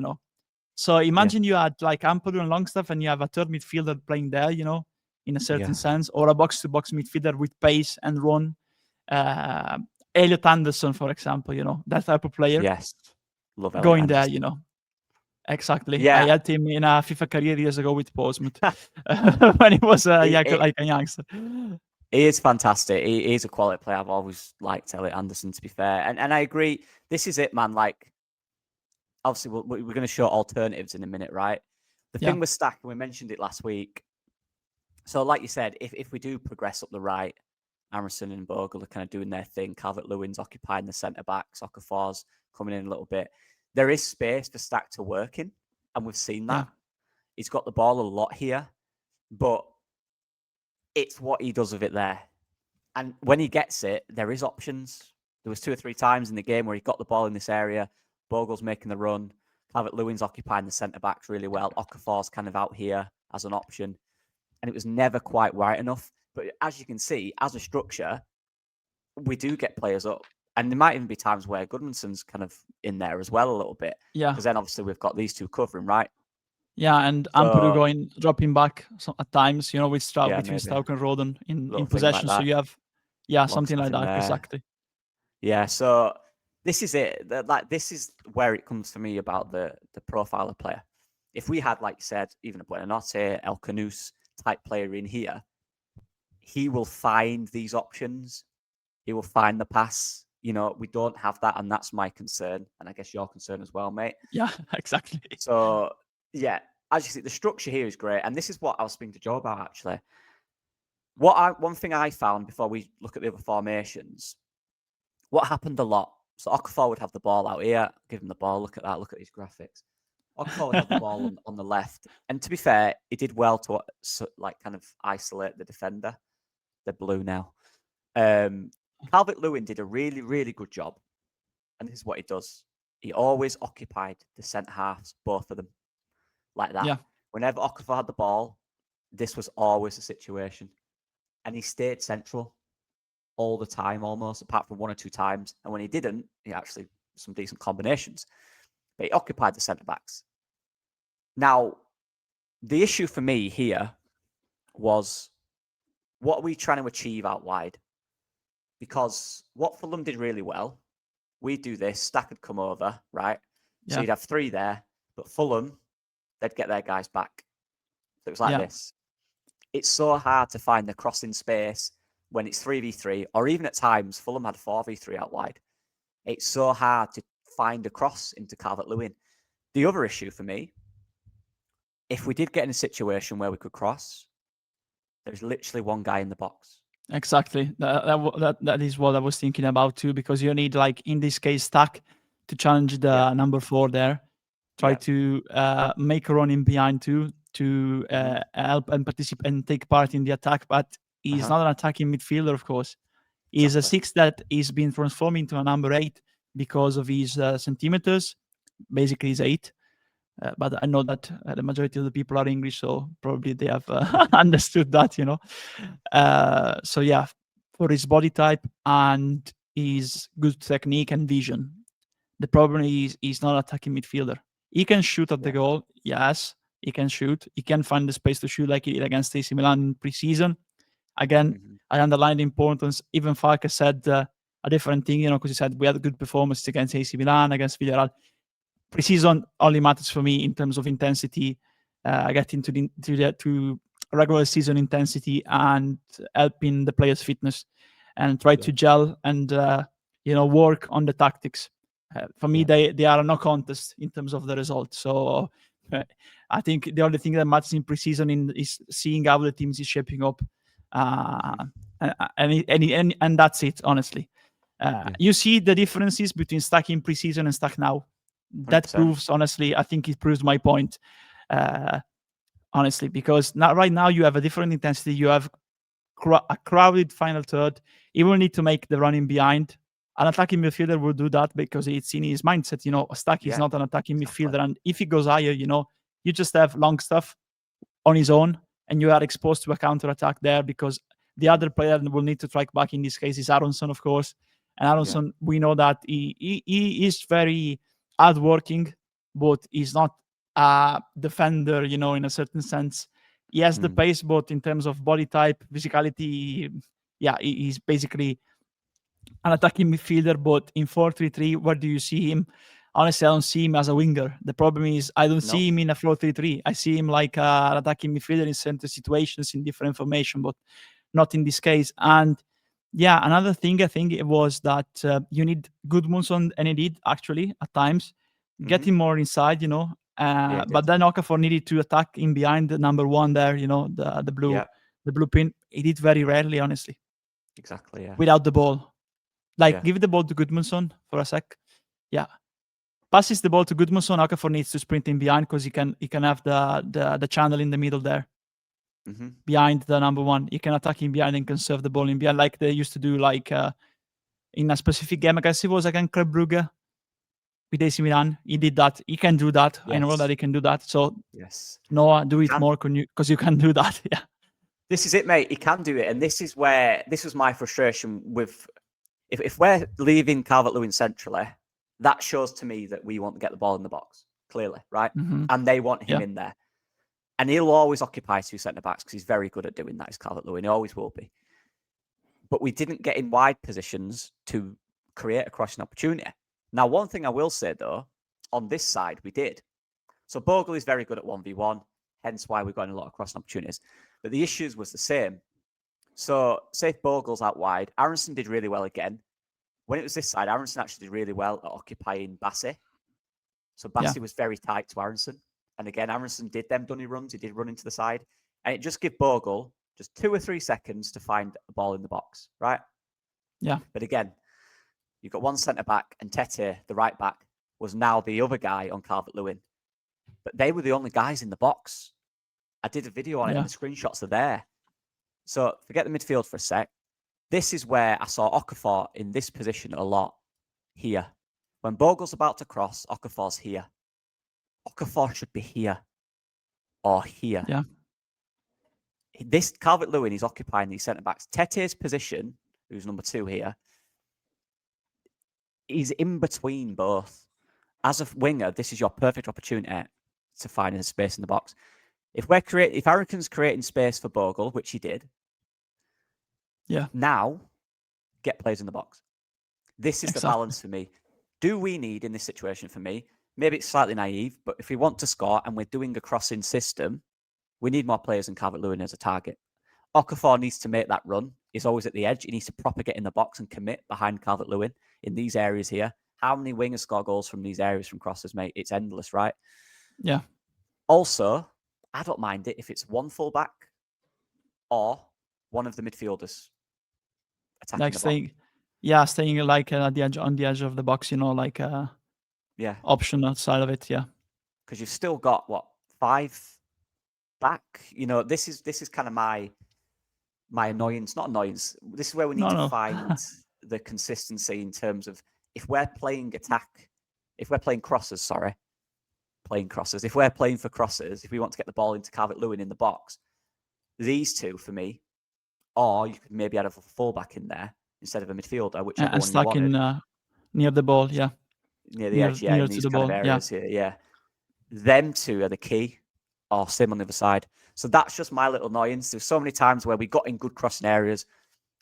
So imagine you had like Ampadu and Longstaff, and you have a third midfielder playing there, in a certain sense, or a box-to-box midfielder with pace and run. Elliot Anderson, for example, that type of player. Yes. Love Elliot Going there, Anderson. Exactly. I Yeah. had him in a FIFA career years ago with Portsmouth when he was like a youngster. He is fantastic. He is a quality player. I've always liked Elliot Anderson, to be fair. And I agree. This is it, man. Like, obviously, we're going to show alternatives in a minute, right? The thing with Stack, and we mentioned it last week. So, like you said, if we do progress up the right, Aronson and Bogle are kind of doing their thing. Calvert-Lewin's occupying the centre-backs. Okafor's coming in a little bit. There is space for Stack to work in, and we've seen that. He's got the ball a lot here, but it's what he does with it there. And when he gets it, there is options. There was 2 or 3 times in the game where he got the ball in this area. Bogle's making the run. Calvert-Lewin's occupying the centre-backs really well. Okafor's kind of out here as an option. And it was never quite right enough. But as you can see, as a structure, we do get players up. And there might even be times where Goodmanson's kind of in there as well a little bit. Yeah. Because then obviously we've got these two covering, right? Yeah, and Ampadu dropping back at times, with between Strauch and Roden in possession. Like so you have, something like that, there. exactly. Yeah, so this is it. This is where it comes for me about the profile of player. If we had, like you said, even a Buonanotte, El Canus type player in here, he will find these options. He will find the pass. We don't have that, and that's my concern, and I guess your concern as well, mate. Yeah, exactly. So, yeah, as you see, the structure here is great, and this is what I was speaking to Joe about, actually. One thing I found before we look at the other formations, what happened a lot, so Okafor would have the ball out here, give him the ball, look at that, look at these graphics. Okafor would have the ball on the left, and to be fair, he did well to kind of isolate the defender. They're blue now. Calvert-Lewin did a really, really good job, and this is what he does. He always occupied the centre halves, both of them, like that. Yeah. Whenever Okafor had the ball, this was always the situation, and he stayed central all the time, almost, apart from 1 or 2 times. And when he didn't, he actually some decent combinations, but he occupied the centre backs. Now, the issue for me here was, what are we trying to achieve out wide? Because what Fulham did really well, we do this, Stack would come over, right? So you'd have 3 there, but Fulham, they'd get their guys back. So it was like this. It's so hard to find the crossing space when it's 3v3, or even at times, Fulham had 4v3 out wide. It's so hard to find a cross into Calvert-Lewin. The other issue for me, if we did get in a situation where we could cross, there's literally one guy in the box. Exactly. That is what I was thinking about too, because you need, like in this case, Stack to challenge the number 4 there. Try to make a run in behind too, to help and participate and take part in the attack. But he's not an attacking midfielder, of course. He's a 6 that is being transformed into a number 8 because of his centimeters. Basically, he's 8. But I know that the majority of the people are English, so probably they have understood that, So yeah, for his body type and his good technique and vision. The problem is he's not an attacking midfielder. He can shoot at the goal, yes. He can shoot. He can find the space to shoot like he did against AC Milan in pre-season. Again, I underline the importance. Even Farke said a different thing, because he said we had good performances against AC Milan, against Villarreal. Pre-season only matters for me in terms of intensity, getting to regular season intensity and helping the players' fitness, and try to gel and work on the tactics. For me, they are no contest in terms of the result. So I think the only thing that matters in pre-season is seeing how the teams is shaping up, and that's it. Honestly, you see the differences between Stack in pre-season and Stack now. That 100%. proves, honestly, I think it proves my point. Honestly, because right now you have a different intensity. You have a crowded final third. He will need to make the running behind. An attacking midfielder will do that because it's in his mindset. Stack is not an attacking midfielder, and if he goes higher, you just have long stuff on his own, and you are exposed to a counter attack there because the other player will need to strike back. In this case, is Aronson, of course, and Aronson, we know that he is very hardworking, but he's not a defender, in a certain sense. He has the pace, but in terms of body type, physicality, he's basically an attacking midfielder. But in 4-3-3, where do you see him? Honestly, I don't see him as a winger. The problem is I don't see him in a 4-3-3. I see him like an attacking midfielder in certain situations, in different formation, but not in this case. And another thing I think it was that you need Goodmanson, and he did actually at times get him more inside, but then Okafor needed to attack in behind the number one there, the blue pin. He did very rarely, honestly. Exactly, yeah. Without the ball. Give the ball to Goodmanson for a sec. Yeah. Passes the ball to Goodmanson, Okafor needs to sprint in behind because he can have the channel in the middle there. Behind the number one. He can attack in behind and can serve the ball in behind like they used to do in a specific game. I guess it was against Club Brugge with AC Milan. He did that. He can do that. Yes. I know that he can do that. So Noah, do it more because you can do that. Yeah. This is it, mate. He can do it. And this was my frustration with if we're leaving Calvert-Lewin centrally, that shows to me that we want to get the ball in the box, clearly, right? And they want him in there. And he'll always occupy two centre-backs because he's very good at doing that, is Calvert-Lewin. He always will be. But we didn't get in wide positions to create a crossing opportunity. Now, one thing I will say, though, on this side, we did. So Bogle is very good at 1v1, hence why we've got a lot of crossing opportunities. But the issues was the same. So, say if Bogle's out wide, Aronson did really well again. When it was this side, Aronson actually did really well at occupying Bassi. So Bassi was very tight to Aronson. And again, Aronson did them dunny runs. He did run into the side. And it just gave Bogle just 2 or 3 seconds to find a ball in the box, right? Yeah. But again, you've got one centre-back, and Tete, the right-back, was now the other guy on Calvert-Lewin. But they were the only guys in the box. I did a video on it, and the screenshots are there. So forget the midfield for a sec. This is where I saw Okafor in this position a lot. Here. When Bogle's about to cross, Okafor's here. Okafor should be here. Or here. Yeah. This Calvert-Lewin is occupying these centre-backs. Tete's position, who's number 2 here, is in between both. As a winger, this is your perfect opportunity to find a space in the box. If Aronken's creating space for Bogle, which he did, now get players in the box. This is the balance for me. Do we need in this situation for me? Maybe it's slightly naive, but if we want to score and we're doing a crossing system, we need more players than Calvert-Lewin as a target. Okafor needs to make that run. He's always at the edge. He needs to proper get in the box and commit behind Calvert-Lewin in these areas here. How many wingers score goals from these areas from crosses, mate? It's endless, right? Yeah. Also, I don't mind it if it's one fullback or one of the midfielders attacking the box. Staying like at the edge, on the edge of the box, like option outside of it, because you've still got 5 back. This is kind of my annoyance. Not annoyance. This is where we need to find the consistency in terms of if we're playing if we're playing crosses, if we're playing for crosses, if we want to get the ball into Calvert-Lewin in the box, these two for me, or you could maybe add a fullback in there instead of a midfielder, whichever one you wanted. In near the ball, near the edge, in these kind of areas here, Them two are the key, or same on the other side. So that's just my little annoyance. There's so many times where we got in good crossing areas,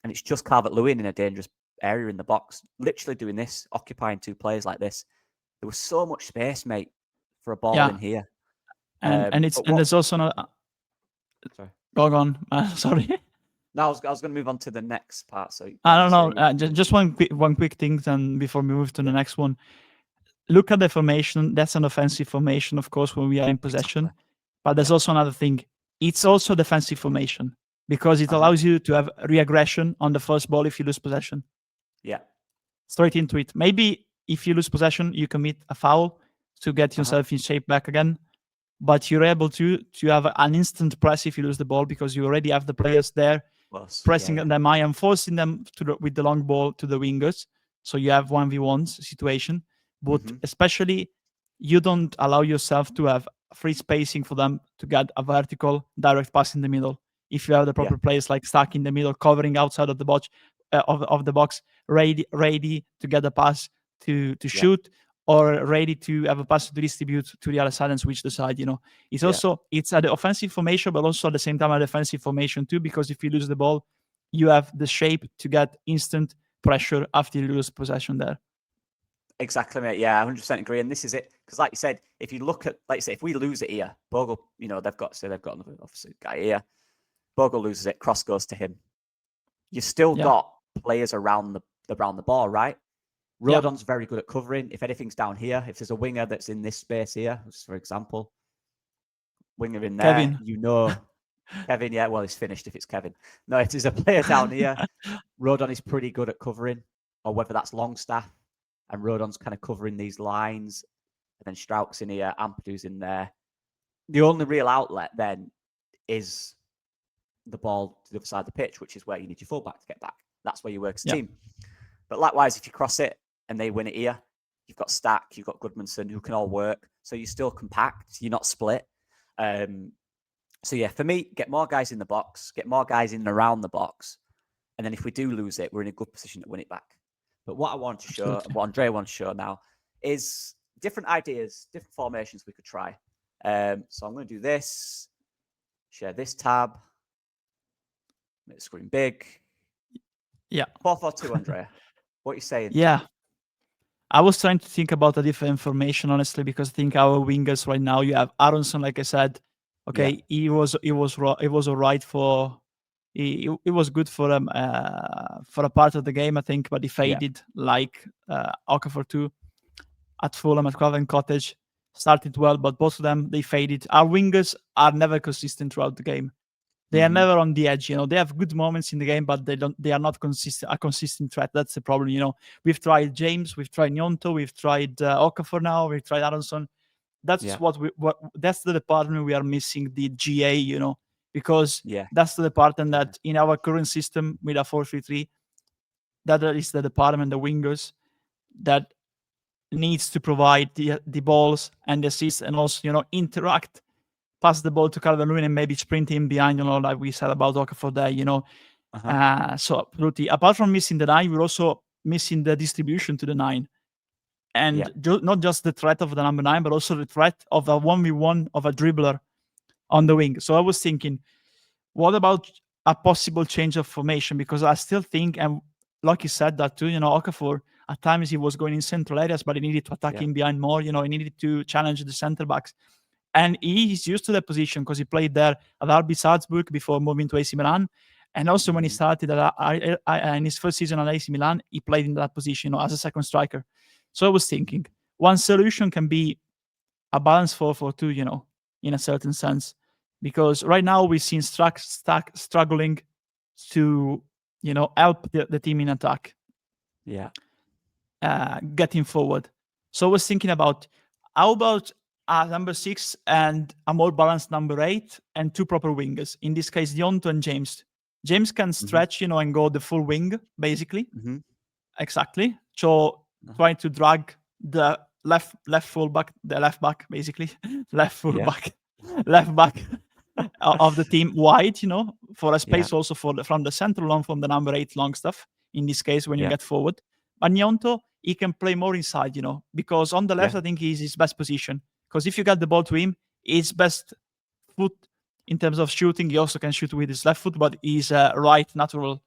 and it's just Calvert-Lewin in a dangerous area in the box, literally doing this, occupying 2 players like this. There was so much space, mate, for a ball in here. And there's also Sorry. Go on. Sorry. No, I was going to move on to the next part. So I don't know. Just one quick thing, then before we move to the next one. Look at the formation. That's an offensive formation, of course, when we are in possession. Exactly. But there's also another thing. It's also defensive formation because it allows you to have re-aggression on the first ball if you lose possession. Yeah. Straight into it. Maybe if you lose possession, you commit a foul to get yourself in shape back again. But you're able to have an instant press if you lose the ball because you already have the players there pressing them high and forcing them with the long ball to the wingers. So you have 1v1 situation. But especially, you don't allow yourself to have free spacing for them to get a vertical direct pass in the middle. If you have the proper players like stuck in the middle, covering outside of the box, ready to get the pass to shoot, or ready to have a pass to distribute to the other side and switch the side. It's also it's at the offensive formation, but also at the same time a defensive formation too. Because if you lose the ball, you have the shape to get instant pressure after you lose possession there. Exactly, mate. Yeah, 100% agree. And this is it. Because like you said, if you look at, like you say, if we lose it here, Bogle, they've got another obviously guy here. Bogle loses it, cross goes to him. You still got players around the ball, right? Rodon's very good at covering. If anything's down here, if there's a winger that's in this space here, just for example, winger in there, Kevin. Kevin, yeah, well, he's finished if it's Kevin. No, if there's a player down here, Rodon is pretty good at covering, or whether that's Longstaff, and Rodon's kind of covering these lines, and then Strauch's in here, Ampadu's in there. The only real outlet then is the ball to the other side of the pitch, which is where you need your fullback to get back. That's where you work as a team. But likewise, if you cross it and they win it here, you've got Stack, you've got Goodmanson, who can all work. So you're still compact, you're not split. So yeah, for me, get more guys in the box, get more guys in and around the box. And then if we do lose it, we're in a good position to win it back. But what I want to show, and what Andrea wants to show now, is different ideas, different formations we could try. So I'm going to do this, share this tab, make the screen big. Yeah. 4-4-2, Andrea. What are you saying? Yeah. I was trying to think about a different formation, honestly, because I think our wingers right now, you have Aronson, like I said. Okay, he was all right for it was good for a part of the game, I think, but he faded like Okafor too at Fulham, at Craven Cottage. Started well, but both of them, they faded. Our wingers are never consistent throughout the game. They are never on the edge. They have good moments in the game, but they are not a consistent threat. That's the problem. We've tried James, we've tried Nyonto, we've tried Okafor now, we've tried Aronson. That's that's the department we are missing, the GA, because that's the department that in our current system with a 4-3-3, that is the department, the wingers, that needs to provide the balls and the assists and also, interact, pass the ball to Calvert-Lewin and maybe sprint in behind, like we said about Okafor there, So absolutely, apart from missing the 9, we're also missing the distribution to the 9. And not just the threat of the number 9, but also the threat of a 1v1 of a dribbler on the wing. So I was thinking, what about a possible change of formation? Because I still think, and like you said that too, Okafor, at times he was going in central areas, but he needed to attack in behind more. He needed to challenge the center backs. And he is used to that position because he played there at RB Salzburg before moving to AC Milan. And also when he started in his first season at AC Milan, he played in that position as a second striker. So I was thinking, one solution can be a balance 4-4-2, in a certain sense. Because right now we've seen Stack struggling to, help the team in attack. Yeah. Getting forward. So I was thinking about, how about number 6 and a more balanced number 8 and 2 proper wingers. In this case, Nyonto and James. James can stretch, and go the full wing, basically. Exactly. So trying to drag the left fullback, the left back, basically. left back of the team wide, for a space also from the central long, from the number 8 long stuff, in this case, when you get forward. But Nyonto, he can play more inside, because on the left, I think he's his best position. Because if you get the ball to him, his best foot in terms of shooting, he also can shoot with his left foot, but he's a right natural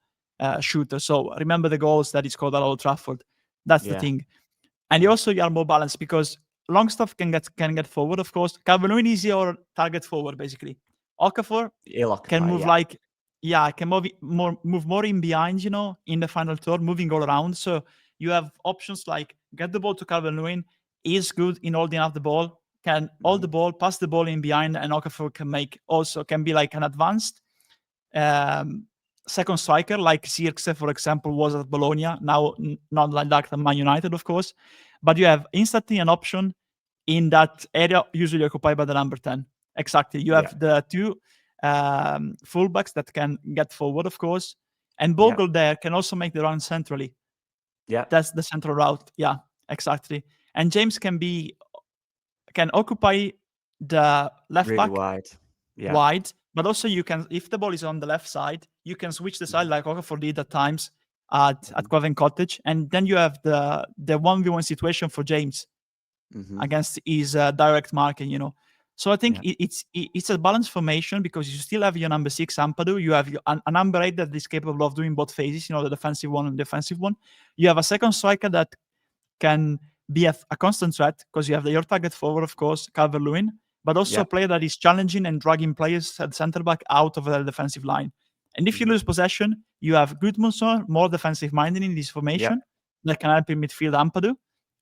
shooter. So remember the goals that he scored at Old Trafford. That's the thing. And you also are more balanced because Longstaff can get forward, of course. Calvert-Lewin is your target forward, basically. Okafor can move can move more in behind, in the final third, moving all around. So you have options like get the ball to Calvert-Lewin, is good in holding up the ball, can hold the ball, pass the ball in behind, and Okafor can be like an advanced second striker, like Zirkzee, for example, was at Bologna. Now, not like that at Man United, of course. But you have instantly an option in that area, usually occupied by the number 10. Exactly. You have the 2 fullbacks that can get forward, of course. And Bogle there can also make the run centrally. Yeah. That's the central route. Yeah, exactly. And James can occupy the left really back wide. But also you can, if the ball is on the left side, you can switch the side like Okafor did at times at Craven Cottage. And then you have the 1v1 situation for James. against his direct marking, So I think Yeah. it's a balanced formation because you still have your number 6, Ampadu. You have a number 8 that is capable of doing both phases, the defensive one and defensive one. You have a second striker that can be a constant threat because you have your target forward, of course, Calvert-Lewin, but also a player that is challenging and dragging players at centre back out of the defensive line. And if you lose possession, you have Gudmundsson, more defensive minded in this formation, that can help in midfield Ampadu.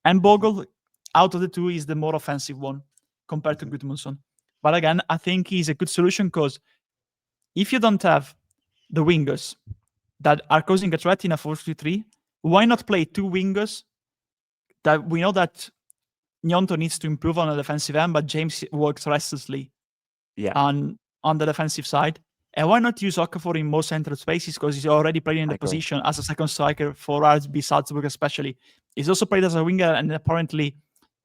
And Bogle, out of the two, is the more offensive one compared to Gudmundsson. But again, I think he's a good solution because if you don't have the wingers that are causing a threat in a 4-3-3, why not play 2 wingers that we know that Gnonto needs to improve on the defensive end, but James works restlessly on the defensive side. And why not use Okafor in more central spaces because he's already playing in the position as a second striker for RB Salzburg especially. He's also played as a winger and apparently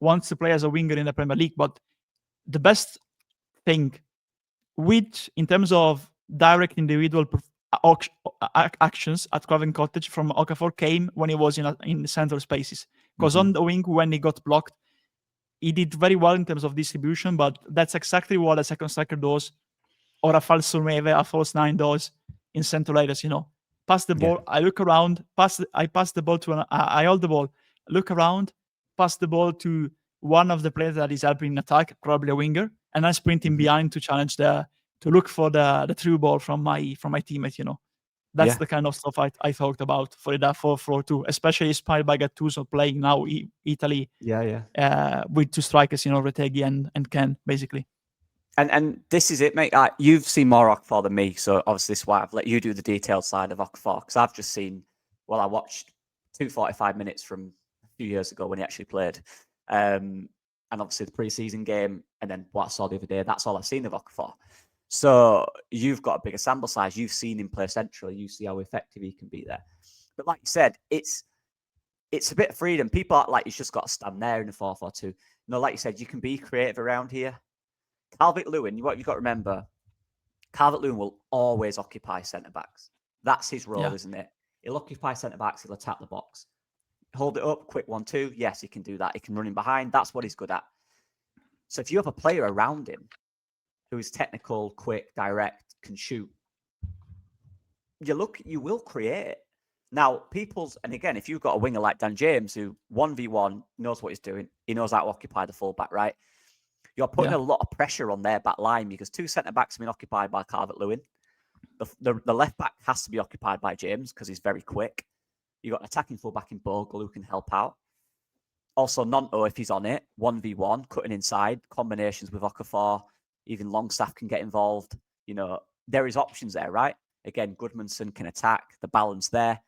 wants to play as a winger in the Premier League. But the best thing in terms of direct individual actions at Craven Cottage from Okafor came when he was in the central spaces. Because on the wing, when he got blocked, he did very well in terms of distribution, but that's exactly what a second striker does, or a false nine, a false 9 does in central areas, Pass the ball, I look around, I pass the ball to I hold the ball, look around, pass the ball to one of the players that is helping attack, probably a winger, and I'm sprinting behind to challenge to look for the through ball from my teammate, That's the kind of stuff I thought about for that 4-4-2, especially inspired by Gattuso playing now Italy with 2 strikers, Retegui and Ken, basically. And this is it, mate. You've seen more Okafor than me, so obviously this is why I've let you do the detailed side of Okafor, because I've just seen, I watched 245 minutes from a few years ago when he actually played, and obviously the pre-season game, and then what I saw the other day, that's all I've seen of Okafor. So you've got a bigger sample size. You've seen him play centrally. You see how effective he can be there. But like you said, it's a bit of freedom. People are like, he's just got to stand there in the 4-4-2. Like you said, you can be creative around here. Calvert-Lewin, what you've got to remember, Calvert-Lewin will always occupy centre-backs. That's his role, isn't it? He'll occupy centre-backs. He'll attack the box. Hold it up, quick 1-2. Yes, he can do that. He can run in behind. That's what he's good at. So if you have a player around him who is technical, quick, direct, can shoot, you will create it. Now, and again, if you've got a winger like Dan James who 1v1 knows what he's doing, he knows how to occupy the full-back, right? You're putting a lot of pressure on their back line because 2 centre-backs have been occupied by Calvert-Lewin. The left-back has to be occupied by James because he's very quick. You've got an attacking full-back in Bogle who can help out. Also, Gnonto, if he's on it, 1v1, cutting inside, combinations with Okafor, even Longstaff can get involved. There is options there, right? Again, Gudmundsson can attack, the balance there.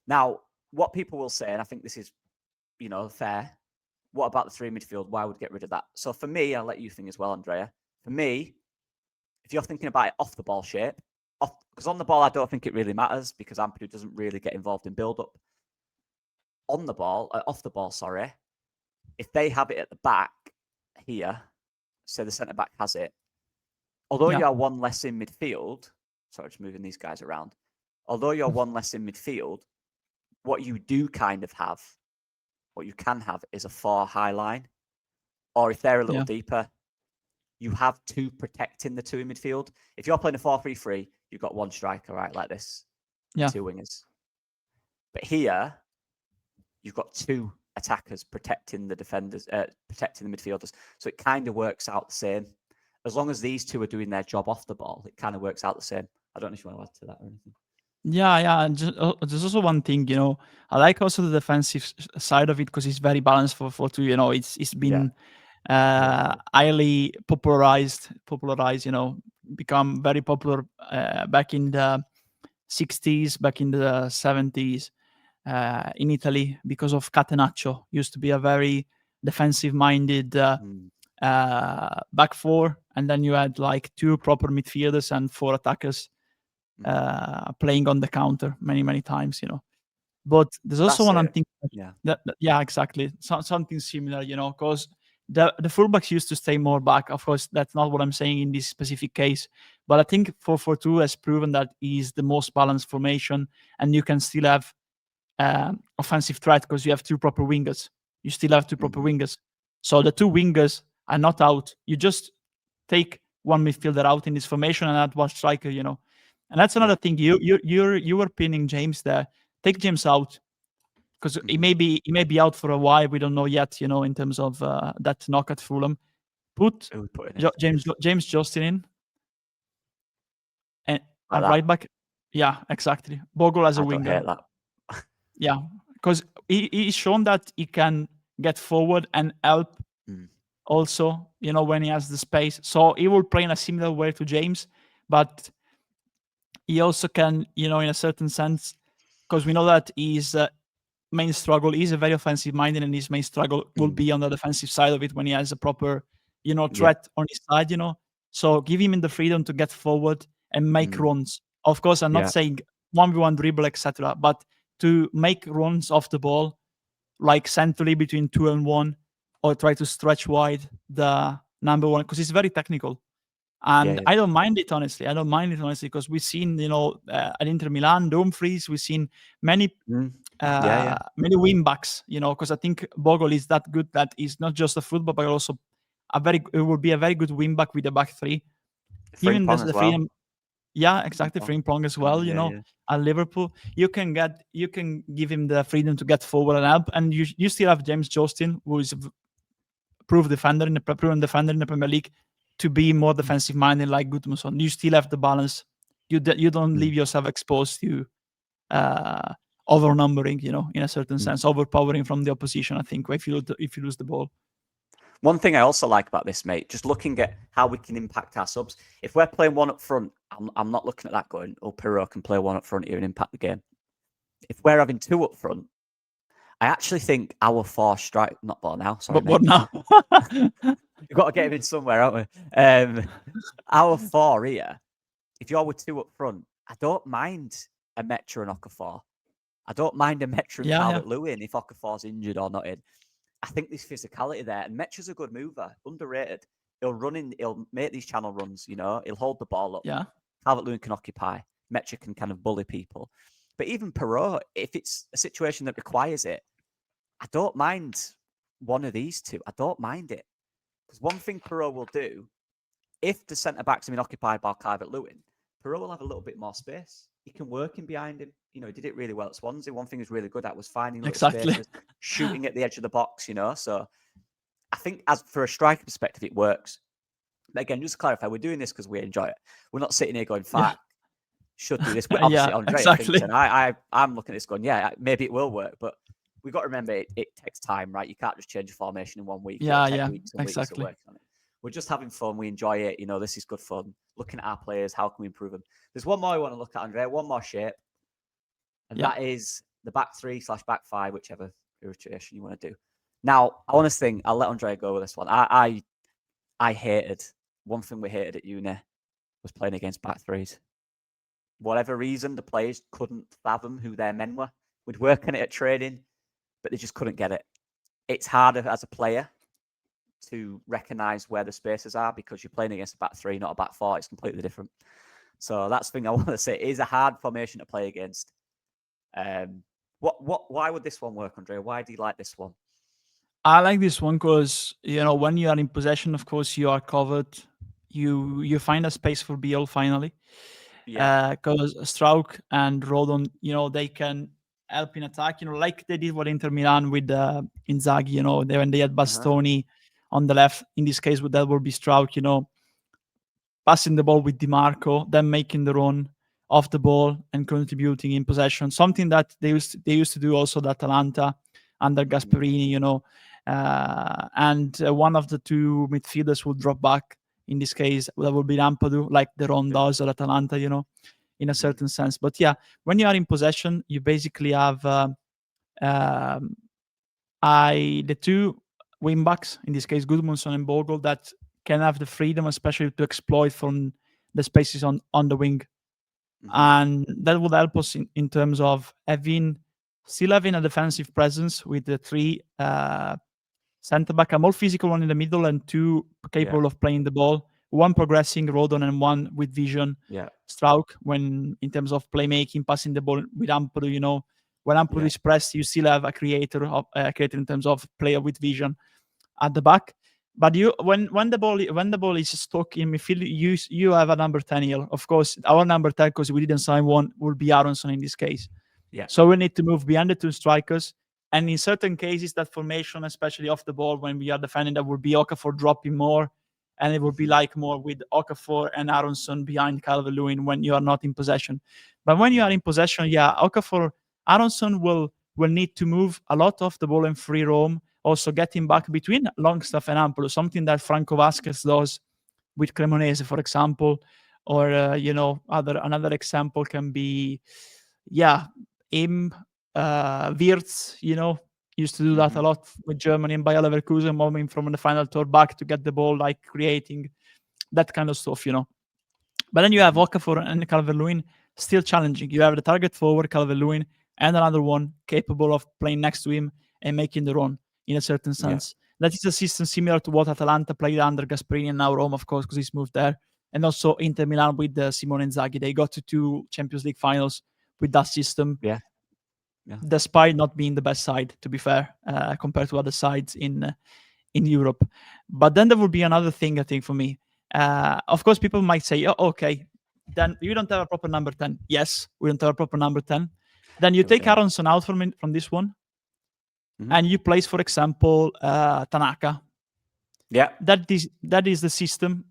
Now, what people will say, and I think this is, fair, what about the 3 midfield? Why would get rid of that? So for me, I'll let you think as well, Andrea. For me, if you're thinking about it off the ball shape, because on the ball, I don't think it really matters because Ampadu doesn't really get involved in build-up. Off the ball, sorry. If they have it at the back here, say the centre-back has it, although you're 1 less in midfield, sorry, just moving these guys around. Although you're 1 less in midfield, what you do kind of have, what you can have is a 4 high line. Or if they're a little deeper, you have 2 protecting the 2 in midfield. If you're playing a 4-3-3, you've got 1 striker, right, like this. 2 wingers. But here, you've got 2 attackers protecting the defenders, protecting the midfielders. So it kind of works out the same. As long as these 2 are doing their job off the ball, it kind of works out the same. I don't know if you want to add to that or anything. Yeah. There's also one thing, I like also the defensive side of it because it's very balanced for 2. It's been highly popularized, become very popular back in the 60s, back in the 70s in Italy because of Catenaccio. Used to be a very defensive-minded back 4, and then you had like 2 proper midfielders and 4 attackers playing on the counter many times, But there's also one thing. Exactly. Something similar, because the fullbacks used to stay more back. Of course, that's not what I'm saying in this specific case. But I think 4-4-2 has proven that is the most balanced formation, and you can still have offensive threat because you have 2 proper wingers. You still have 2 proper wingers. So the two wingers are not out. You just take one midfielder out in this formation and add one striker, And that's another thing. You were pinning James there. Take James out because he may be out for a while. We don't know yet, in terms of that knock at Fulham. Put James Justin in and right back. Yeah, exactly. Bogle as a winger. I don't hate that. Yeah, because he's shown that he can get forward and help also, when he has the space. So he will play in a similar way to James, but he also can, in a certain sense, because we know that his main struggle is a very offensive minded, and his main struggle will be on the defensive side of it when he has a proper, threat on his side, So give him the freedom to get forward and make runs. Of course, I'm not saying 1v1 dribble, etc., but to make runs off the ball, like centrally between 2 and 1, or try to stretch wide the number 1, because it's very technical. And I don't mind it, honestly. Because we've seen, at Inter Milan, Dumfries, we've seen many many wing backs, because I think Bogle is that good that he's not just a football, but also it will be a very good wing back with the back three. Even the freedom. Yeah, exactly. Frimpong as well, at Liverpool. You can give him the freedom to get forward and help. And you still have James Justin, who is a proven defender in the Premier League, to be more defensive minded like Gudmundsson. You still have the balance. You don't leave yourself exposed to overnumbering, in a certain sense, overpowering from the opposition, I think, if you lose the ball. One thing I also like about this, mate, just looking at how we can impact our subs. If we're playing one up front, I'm not looking at that going, Pirro can play one up front here and impact the game. If we're having two up front, I actually think our 4 strike, not ball now, sorry. But now? You've got to get him in somewhere, haven't we? Our 4 here, if you're with 2 up front, I don't mind a Metra and Okafor. I don't mind a Metra and Calvert-Lewin if Okafor's injured or not in. I think there's physicality there, and Metra's a good mover, underrated. He'll make these channel runs, he'll hold the ball up. Yeah. Calvert-Lewin can occupy. Metra can kind of bully people. But even Pirro, if it's a situation that requires it, I don't mind one of these two. I don't mind it. Because one thing Pirro will do, if the centre-backs have been occupied by Calvert-Lewin, Pirro will have a little bit more space. He can work in behind him. He did it really well at Swansea. One thing he was really good at was finding little spaces, shooting at the edge of the box, So I think as for a striker perspective, it works. But again, just to clarify, we're doing this because we enjoy it. We're not sitting here going, fuck, should do this. But obviously, Andre thinks, and I'm looking at this going, maybe it will work. But we've got to remember it takes time, right? You can't just change a formation in 1 week. Weeks and weeks of working on it. We're just having fun. We enjoy it. This is good fun. Looking at our players, how can we improve them? There's one more I want to look at, Andre. One more shape. And that is the back 3/back 5, whichever iteration you want to do. Now, I want to think, I'll let Andre go with this one. I hated, one thing we hated at uni was playing against back 3s. Whatever reason, the players couldn't fathom who their men were. We'd work on it at training, but they just couldn't get it. It's harder as a player to recognize where the spaces are because you're playing against a back 3, not a back 4. It's completely different. So that's the thing I want to say. It is a hard formation to play against. Why would this one work, Andre? Why do you like this one? I like this one because, when you are in possession, of course, you are covered. You find a space for Bijol finally. Because Struijk and Rodon, they can help in attack, like they did with Inter Milan with Inzaghi, when they had Bastoni on the left. In this case, that will be Struijk, passing the ball with Di Marco, then making the run off the ball and contributing in possession. Something that they used to do also at Atalanta under Gasperini, and one of the two midfielders will drop back. In this case, that will be Lampadu, like the Ron does at Atalanta, in a certain sense. But when you are in possession, you basically have the two wing backs, in this case Gudmundsson and Bogle, that can have the freedom, especially to exploit from the spaces on the wing. And that would help us in terms of still having a defensive presence with the 3 centre-back, a more physical one in the middle and 2 capable of playing the ball. One progressing, Rodon, and one with vision, Struijk, when in terms of playmaking, passing the ball with Ampadu, when Ampadu is pressed, you still have a creator in terms of player with vision. at the back. But when the ball is stuck in midfield, you have a number 10 here. Of course, our number 10, because we didn't sign one, will be Aronson in this case. Yeah. So we need to move behind the two strikers. And in certain cases, that formation, especially off the ball, when we are defending, that would be Okafor dropping more. And it would be like more with Okafor and Aronson behind Calvert-Lewin when you are not in possession. But when you are in possession, Okafor, Aronson will need to move a lot off the ball and free roam, also getting back between Longstaff and Ampolo, something that Franco Vasquez does with Cremonese, for example. Or, another example can be, Wirtz, used to do that a lot with Germany and Bayer Leverkusen, moving from the final third back to get the ball, like creating that kind of stuff, But then you have Okafor and Calvert-Lewin still challenging. You have the target forward, Calvert-Lewin, and another one capable of playing next to him and making the run in a certain sense. That is a system similar to what Atalanta played under Gasperini and now Rome, of course, because he's moved there. And also Inter Milan with Simone Inzaghi. They got to 2 Champions League finals with that system. Yeah. Despite not being the best side, to be fair, compared to other sides in Europe. But then there would be another thing, I think, for me. Of course, people might say, oh, okay, then you don't have a proper number 10. Yes, we don't have a proper number 10. Then you take Aronson out from this one, and you place, for example, Tanaka. Yeah. That is the system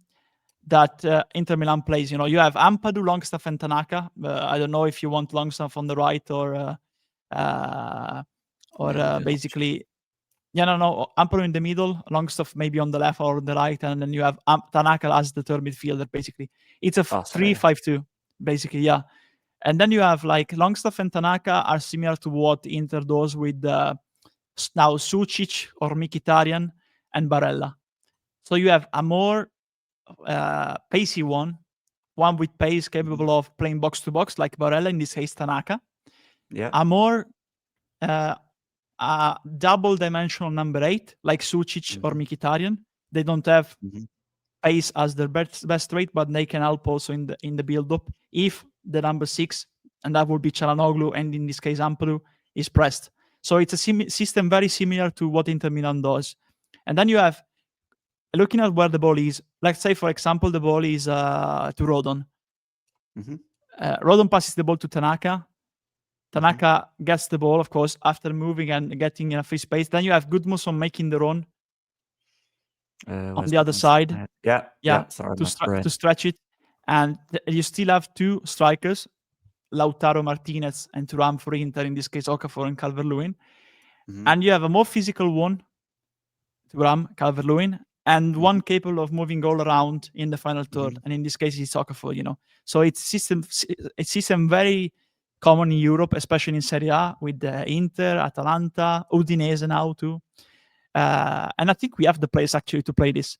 that Inter Milan plays. You have Ampadu, Longstaff, and Tanaka. I don't know if you want Longstaff on the right or basically... No. Ampadu in the middle, Longstaff maybe on the left or on the right, and then you have Tanaka as the third midfielder, basically. It's a 3-5-2, basically, yeah. And then you have, like, Longstaff and Tanaka are similar to what Inter does with now Sucic or Mkhitaryan and Barella. So you have a more pacey one with pace, capable of playing box-to-box, like Barella, in this case Tanaka. Yeah. A more... double-dimensional number 8, like Sucic or Mkhitaryan. They don't have pace as their best trait, but they can help also in the build-up if the number 6, and that would be Çalhanoğlu, and in this case Ampadu, is pressed. So it's a system very similar to what Inter Milan does. And then you have, looking at where the ball is, let's say, for example, the ball is to Rodon. Rodon passes the ball to Tanaka. Tanaka gets the ball, of course, after moving and getting in a free space. Then you have Gudmundsson making the run on the other side. Sorry, to stretch it. And you still have 2 strikers, Lautaro Martinez and Thuram for Inter, in this case Okafor and Calvert-Lewin. And you have a more physical one, Thuram, Calvert-Lewin, and one capable of moving all around in the final third. And in this case, it's Okafor, So it's system very common in Europe, especially in Serie A, with Inter, Atalanta, Udinese now too. And I think we have the players actually to play this.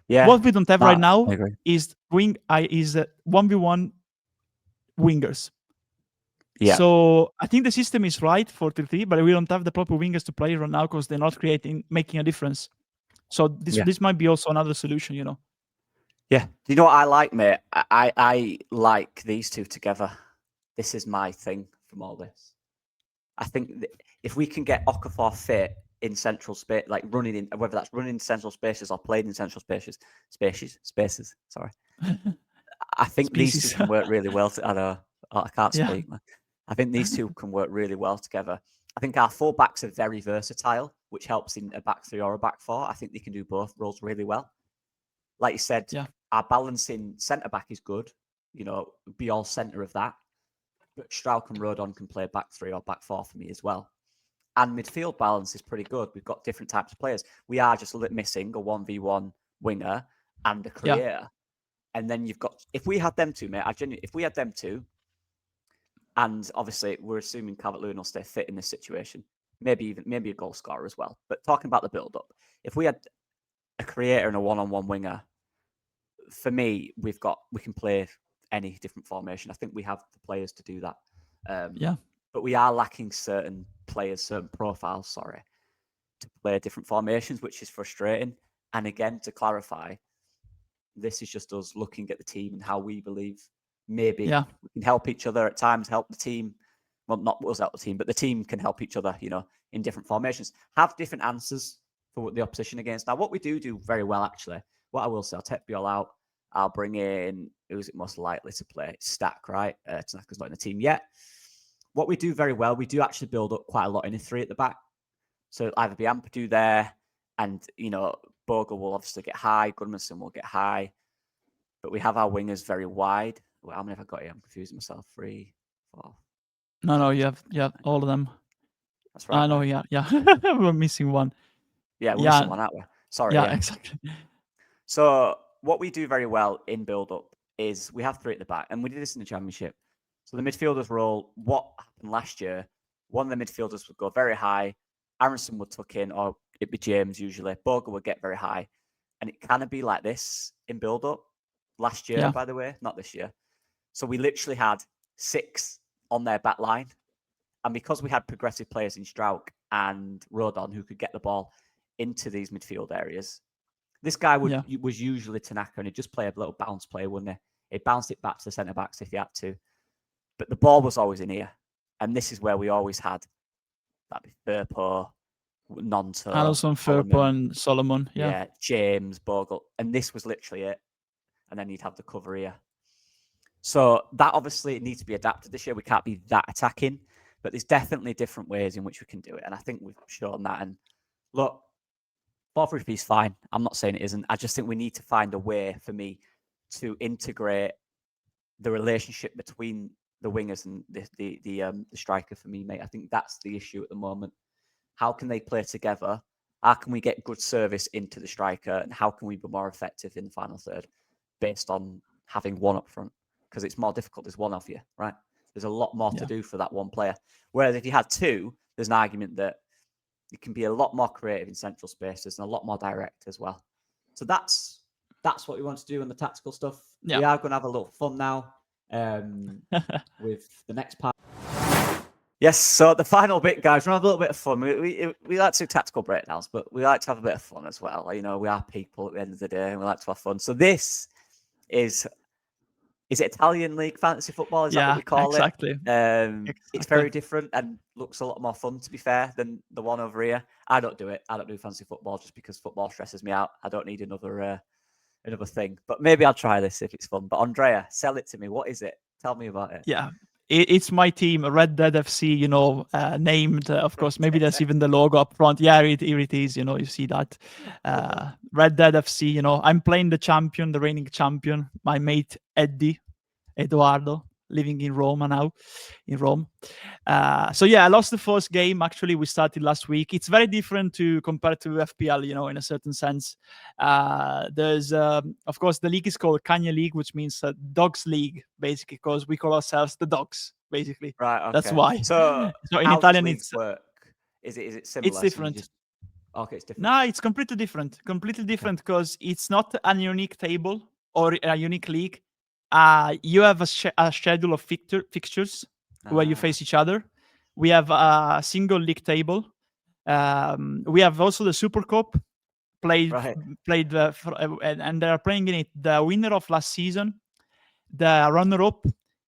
Yeah. What we don't have right now is 1v1 wingers. Yeah. So I think the system is right for 3-3, but we don't have the proper wingers to play right now because they're not making a difference. So this might be also another solution, Yeah. Do you know what I like, mate? I like these two together. This is my thing from all this. I think that if we can get Okafor fit in central space, like running in, whether that's running in central spaces or playing in central spaces. Sorry, I think these two can work really well. I can't speak, man. I think these two can work really well together. I think our full backs are very versatile, which helps in a back 3 or a back 4. I think they can do both roles really well. Like you said, our balancing centre back is good. Be all centre of that. But Strauch and Rodon can play back 3 or back 4 for me as well. And midfield balance is pretty good. We've got different types of players. We are just a little missing a 1v1 winger and a creator. And then you've got, if we had them two, mate, if we had them two, and obviously we're assuming Calvert-Lewin will stay fit in this situation, maybe a goal scorer as well. But talking about the build-up, if we had a creator and a one-on-one winger, for me, we can play any different formation. I think we have the players to do that. But we are lacking certain players, certain profiles, to play different formations, which is frustrating. And again, to clarify, this is just us looking at the team and how we believe maybe we can help each other at times, help the team. Well, not us help the team, but the team can help each other, in different formations. Have different answers for the opposition against. Now, what we do very well, actually, what I will say, I'll take Bijol out. I'll bring in, who's it most likely to play? Stack, right? Tanaka's not in the team yet. What we do very well, we do actually build up quite a lot in a 3 at the back. So it'll either be Ampadu there, and, Bogle will obviously get high, Gunnarsson will get high, but we have our wingers very wide. Well, how many have I got here? I'm confusing myself. 3, 4. No, you have all of them. That's right. I know, yeah. We're missing one. Yeah, we're missing one, aren't we? Sorry. Yeah, exactly. So what we do very well in build-up is we have 3 at the back, and we did this in the Championship. So the midfielders role, what happened last year, one of the midfielders would go very high, Aronson would tuck in, or it'd be James usually, Bogle would get very high, and it kind of be like this in build-up. Last year, by the way, not this year. So we literally had 6 on their back line, and because we had progressive players in Strauch and Rodon who could get the ball into these midfield areas, this guy was usually Tanaka, and he'd just play a little bounce play, wouldn't he? He'd bounce it back to the centre backs if he had to. But the ball was always in here. And this is where we always had that'd be Firpo, Nonto, Allison, Firpo, and Solomon. Yeah, James, Bogle. And this was literally it. And then you'd have the cover here. So that obviously needs to be adapted this year. We can't be that attacking, but there's definitely different ways in which we can do it. And I think we've shown that. And look, 4-3-3 is fine. I'm not saying it isn't. I just think we need to find a way for me to integrate the relationship between the wingers and the striker for me, mate. I think that's the issue at the moment. How can they play together? How can we get good service into the striker? And how can we be more effective in the final third based on having one up front? Because it's more difficult. There's one of you, right? There's a lot more to do for that one player. Whereas if you had 2, there's an argument that you can be a lot more creative in central spaces and a lot more direct as well. So that's what we want to do in the tactical stuff. We are going to have a little fun now with the next part. Yes, so the final bit, guys, we're going to have a little bit of fun. We like to do tactical breakdowns, but we like to have a bit of fun as well. We are people at the end of the day, and we like to have fun. So this is it Italian League fantasy football? Is that what we call it? Exactly. It's very different and looks a lot more fun, to be fair, than the one over here. I don't do it. I don't do fantasy football just because football stresses me out. I don't need another thing. But maybe I'll try this if it's fun. But Andrea, sell it to me. What is it? Tell me about it. Yeah. It's my team, Red Dead FC, named, of course. Maybe there's even the logo up front. Yeah, it is, you see that. Red Dead FC, I'm playing the reigning champion, my mate Eduardo, living in Rome now, So I lost the first game. Actually, we started last week. It's very different compared to FPL, in a certain sense. There's, of course, the league is called Cagne League, which means Dogs League, basically, because we call ourselves the dogs, basically. Right, okay. That's why. So in Italian, it's work? Is it similar? It's different. Okay, it's different. No, it's completely different. Completely different because it's not a unique table or a unique league. You have a schedule of fixtures where you face each other. We have a single league table. We have also the Super Cup played, and they are playing in it the winner of last season, the runner-up,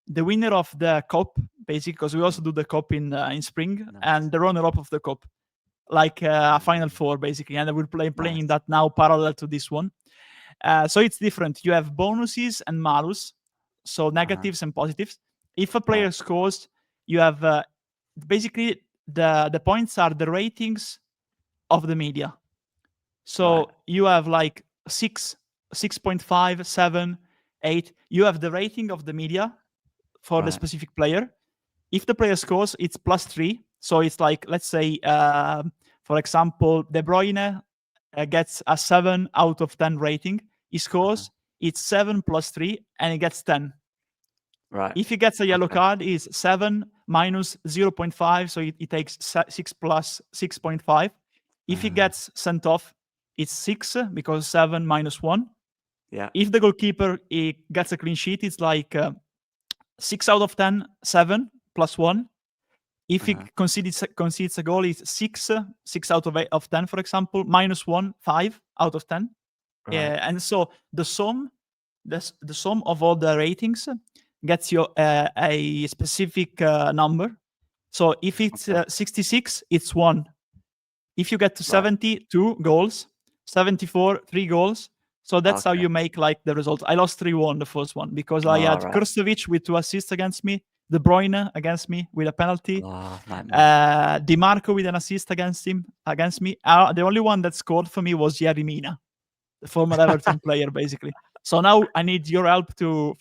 the winner of the cup, basically, because we also do the cup in spring, and the runner-up of the cup, like a Final Four, basically. And we're playing that now parallel to this one. So it's different. You have bonuses and malus, so negatives and positives. If a player scores, you have basically the points are the ratings of the media. So you have like 6, 6.5, 7, 8. You have the rating of the media for the specific player. If the player scores, it's +3. So it's like, let's say, for example, De Bruyne gets a 7 out of 10 rating. He scores, it's 7 + 3, and he gets 10. Right. If he gets a yellow card, it's 7 minus 0.5, so he takes 6 plus 6.5. If he gets sent off, it's 6 because 7 minus 1. Yeah. If the goalkeeper he gets a clean sheet, it's like 6 out of 10, 7 plus 1. If he concedes a goal, it's 6 out of 10, for example, minus 1, 5 out of 10. Right. And so the sum of all the ratings gets you a specific number. So if it's 66, it's 1. If you get to Right. 72 goals, 74, 3 goals. So that's how Okay. you make like the results. I lost 3-1 the first one because I had right. Krstovic with 2 assists against me, De Bruyne against me with a penalty, Nightmare. Di Marco with an assist against me. The only one that scored for me was Yerry Mina, the former Everton player, basically. So now I need your help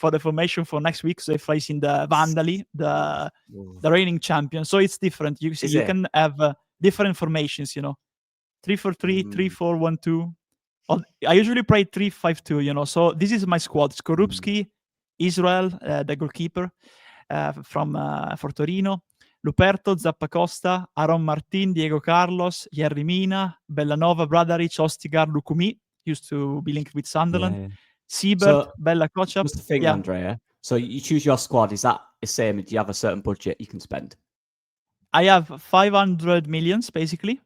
for the formation for next week. So if I in the Vandali, the reigning champion. So it's different. You see, Is you it? can have different formations. 3-4-3, 3-4-1-2. I usually play 3-5-2. So this is my squad: Skorupski, Israel, the goalkeeper for Torino, Luperto, Zappacosta, Aaron Martin, Diego Carlos, Yerry Mina, Bellanova, Bradaric, Ostigar, Lukumi, used to be linked with Sunderland, Siebert, So, Bella Kocap. just the thing, Yeah, Andrea. So you choose your squad. Is that the same? Do you have a certain budget you can spend? I have 500 millions basically.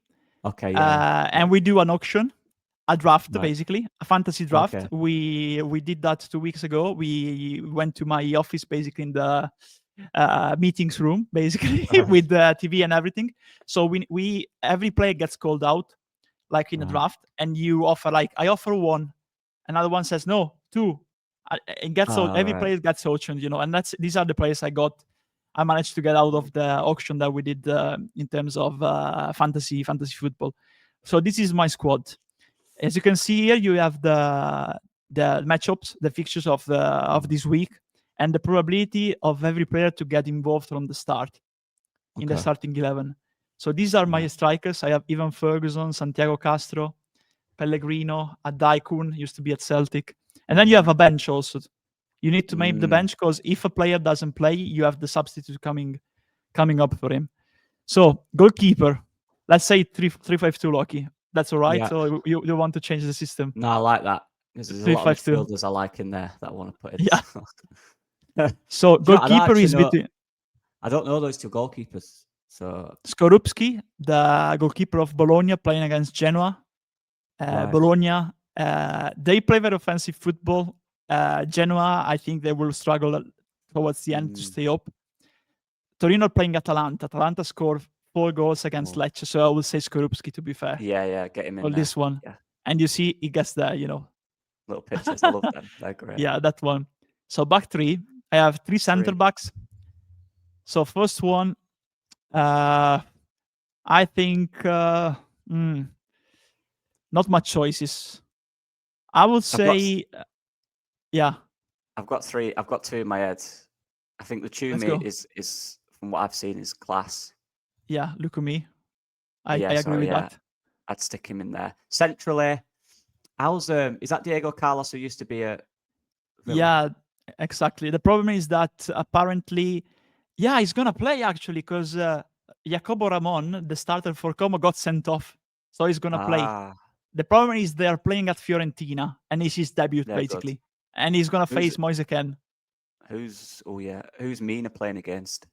Okay, yeah. And we do an auction, a draft, Right. basically, a fantasy draft. Okay. We did that 2 weeks ago. We went to my office, basically in the meetings room, basically with the TV and everything. So we every player gets called out, like in a draft, and you offer like I offer 1, another one says no, 2. It gets every player gets auctioned, and these are the players I managed to get out of the auction that we did in terms of fantasy football. So this is my squad. As you can see here, you have the matchups, the fixtures of this week, and the probability of every player to get involved from the start in the starting 11. So these are my strikers. I have Ivan Ferguson, Santiago Castro, Pellegrino, Adaikun, used to be at Celtic. And then you have a bench also. You need to make the bench because if a player doesn't play, you have the substitute coming up for him. So goalkeeper, let's say 3-5-2, Loki. That's all right. Yeah. So you want to change the system? No, I like that because there's a lot of midfielders I like in there that I want to put in. Yeah. So goalkeeper is between. I don't know those 2 goalkeepers. So Skorupski, the goalkeeper of Bologna, playing against Genoa. Bologna, they play very offensive football. Genoa, I think they will struggle towards the end to stay up. Torino playing Atalanta. Atalanta scored 4 goals against Lecce, so I will say Skorupski to be fair. Yeah, get him in there. This one. Yeah. And you see, he gets there, Little pictures. I love them. They're great. Yeah, that one. So back 3, I have 3 center backs. So first one, I think not much choices. I would say, yeah. I've got 3. I've got 2 in my head. I think the Chumi is from what I've seen is class. Yeah, look at me. I agree with that. I'd stick him in there. Centrally, how's is that Diego Carlos who used to be a Villa? Yeah, exactly. The problem is that apparently, he's gonna play actually because Jacobo Ramon, the starter for Como, got sent off, so he's gonna play. The problem is they are playing at Fiorentina, and it's his debut basically, and he's gonna face Moise Kean. Who's Mina playing against?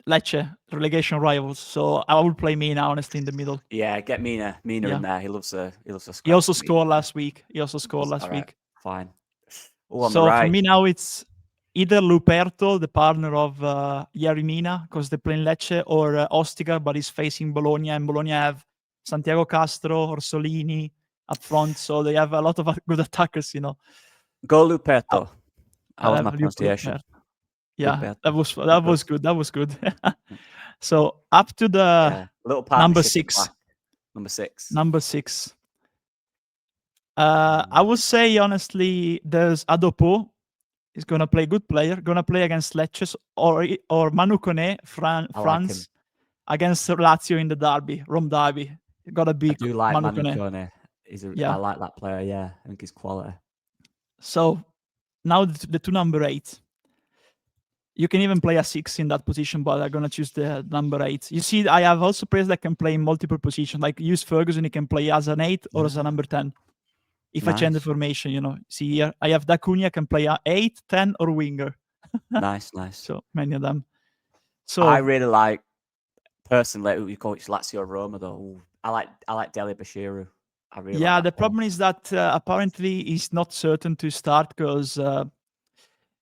Lecce, relegation rivals. So I would play Mina honestly in the middle. Yeah, get Mina in there. He loves a He also scored last week. Fine. So for me now it's either Luperto, the partner of Yerry Mina, because they play in Lecce, or Ostigar, but he's facing Bologna, and Bologna have Santiago Castro, Orsolini up front, so they have a lot of good attackers. Go Luperto. How was my pronunciation? Yeah, that was good. That was good. So up to the little number 6. Number 6. I would say honestly, there's Adopo. He's gonna play good player. Gonna play against Lecce or Manu Kone, France, against Lazio in the derby, Rome derby. Gotta be. I do like Manu Kone. I like that player. Yeah, I think he's quality. So now the 2 number 8. You can even play a 6 in that position, but I'm gonna choose the number 8. You see, I have also players that can play in multiple positions. Like use Ferguson, he can play as an 8 or as a number 10. If I change the formation, see here, I have Dacunia can play a 8, 10, or winger. Nice. So many of them. So I really like personally we call it Lazio Roma though. I like Deli Bashiru. I really like the problem is that apparently he's not certain to start because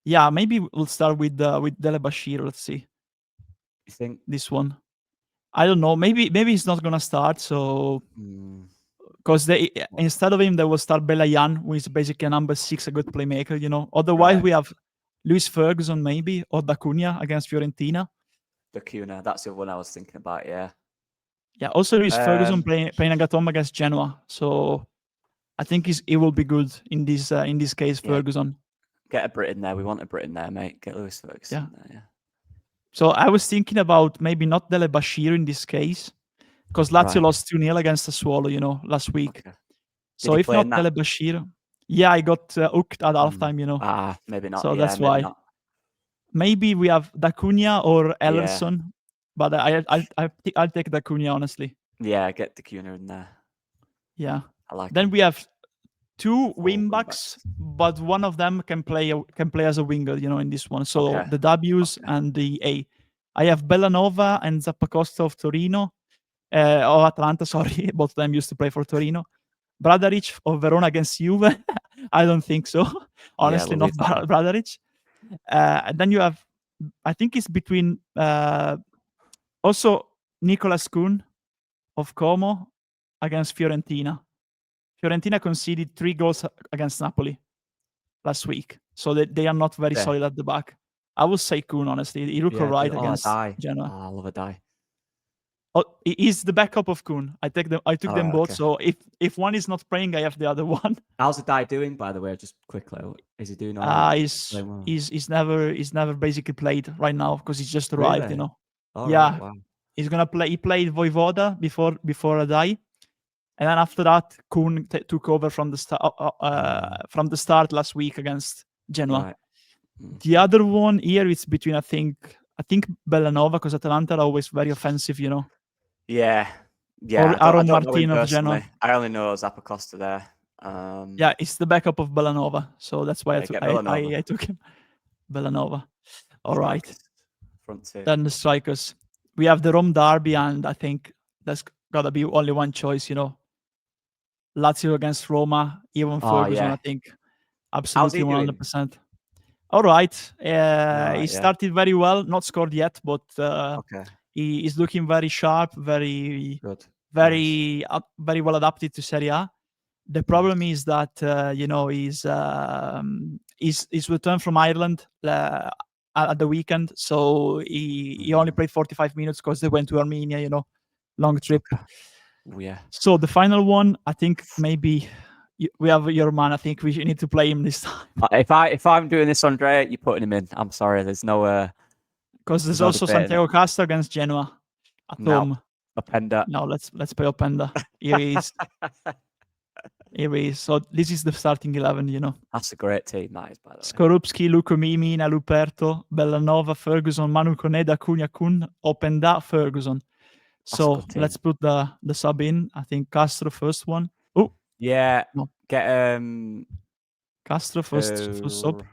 maybe we'll start with Dele Bashir. Let's see. You think this one? I don't know. Maybe he's not gonna start. So because they instead of him, they will start Belayan, who is basically a number 6, a good playmaker. Otherwise, Right. we have Luis Ferguson maybe or Da Cunha against Fiorentina. Da Cunha, that's the one I was thinking about. Yeah. Yeah. Also, Luis Ferguson playing at home against Genoa. So I think he will be good in this case. Ferguson. Get a Brit in there. We want a Brit in there, mate. Get Lewis Ferguson there. Yeah. So I was thinking about maybe not Dele Bashir in this case, because Lazio lost 2-0 against the Swallow, last week. Okay. So if not Dele Bashir, I got hooked at halftime, maybe not. So yeah, that's maybe why. not. Maybe we have Da Cunha or Ellerson, but I'll take Da Cunha, honestly. Yeah, get Da Cunha in there. Yeah. I like. Then him. we have 2 wing backs, but one of them can play as a winger, in this one. So the W's and the A. I have Bellanova and Zappacosta of Torino, or Atalanta, sorry. Both of them used to play for Torino. Bradaric of Verona against Juve. I don't think so. Honestly, not Bradaric. And then you have, I think it's between also Nicolas Kuhn of Como against Fiorentina. Fiorentina conceded 3 goals against Napoli last week, so they are not very solid at the back. I would say Kuhn, honestly. He looked right against Genoa. Oh, I love a die. Oh, he's the backup of Kuhn. I took them both. Okay. So if one is not playing, I have the other one. How's the die doing, by the way? Just quickly, is he doing all right? He's never basically played right now because he's just arrived. Really? Right, wow. He's gonna play. He played Voivoda before a die. And then after that, Kuhn took over from the start last week against Genoa. Right. The other one here is between I think Bellanova, because Atalanta are always very offensive, Yeah. Or Aaron Martin of Genoa. I only know Zappacosta there. Yeah, it's the backup of Bellanova, so that's why I took him. Bellanova. All right. Front 2. Then the strikers. We have the Rome derby, and I think there's gotta be only one choice, Lazio against Roma, even Ferguson, I think. Absolutely 100%. All right. He started very well, not scored yet, but he is looking very sharp, very good. Very well adapted to Serie A. The problem is that he's returned from Ireland at the weekend, so he only played 45 minutes because they went to Armenia, long trip. Yeah. So the final one, I think maybe we have your man. I think we need to play him this time. If I'm doing this, Andre, you're putting him in. I'm sorry. There's no. Because there's also Santiago Castro against Genoa at home. Openda. No, let's play Openda. Here he is. Here he is. So this is the starting 11. That's a great team, that is, by the way. Skorupski, Luco Mimina, Luperto, Bellanova, Ferguson, Manu Koneda, Cunha Kun, Openda, Ferguson. So let's put the sub in. I think Castro first one. Oh yeah, no. Get Castro first sub.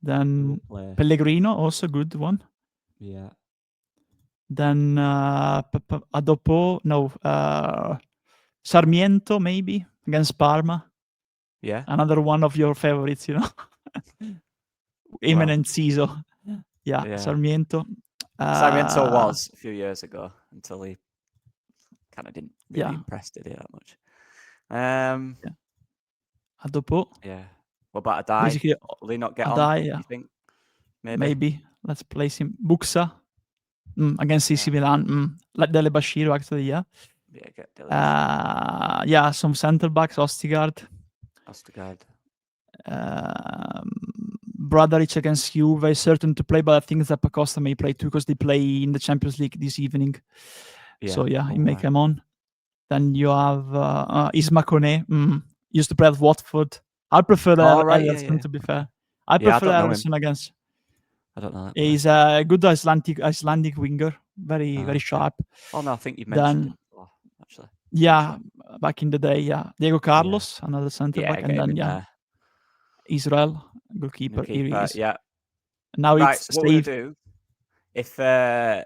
Then Pellegrino, also good one. Yeah. Then Adopo, Sarmiento maybe against Parma. Yeah. Another one of your favorites, Him and Enciso. Yeah, Sarmiento. Sarmiento was a few years ago until he kind of didn't really impress, did he, that much? Adopo. Yeah. What about a die? Will he not get on? Die, you think? Maybe. Let's place him. Buxa against AC Milan. Like Dele Bashir, actually, yeah. Yeah, get Dele. Some center backs, Ostigard. Bradaric against Juve is certain to play, but I think Zappacosta may play too because they play in the Champions League this evening. Yeah. So he may come on. Then you have Isma Kone, used to play at Watford. I prefer Ellison, to be fair. I prefer Ellison against. I don't know. He's a good Icelandic winger, very sharp. Oh no, I think you mentioned him before, actually. Yeah, back in the day, Diego Carlos, another centre back, and then Israel, goalkeeper. Here he is. Yeah. Now it's what we'll do. If let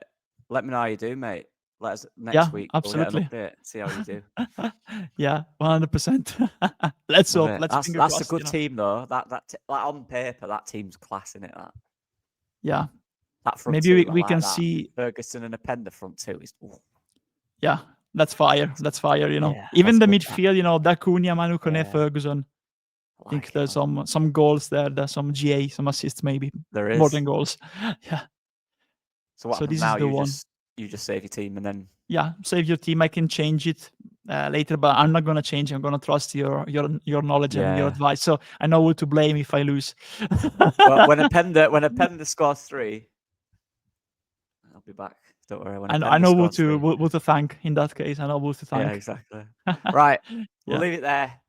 me know how you do, mate. Let us next week. Absolutely. We'll see how you do. 100%. Let's hope. That's a good team, though. That on paper, that team's class, in it. That. Yeah. That front Maybe two, we I can like that. see. Ferguson and Openda front two is. Yeah, that's fire. That's fire. Yeah, Even the that's good, midfield. Dacunia, Manu Kone, Yeah. Ferguson. I think like there's it, man. some goals there. There's some GA, some assists, maybe There more is. than goals. Yeah. So what So happens this is now? the one. You just save your team and then. Yeah, save your team. I can change it later, but I'm not gonna change. I'm gonna trust your knowledge and your Yeah. advice. So I know who to blame if I lose. Well, when Openda scores 3, I'll be back. Don't worry. When I Openda know scores 3. who to thank in that case. I know who to Yeah, thank. exactly. Right. We'll Yeah. leave it there.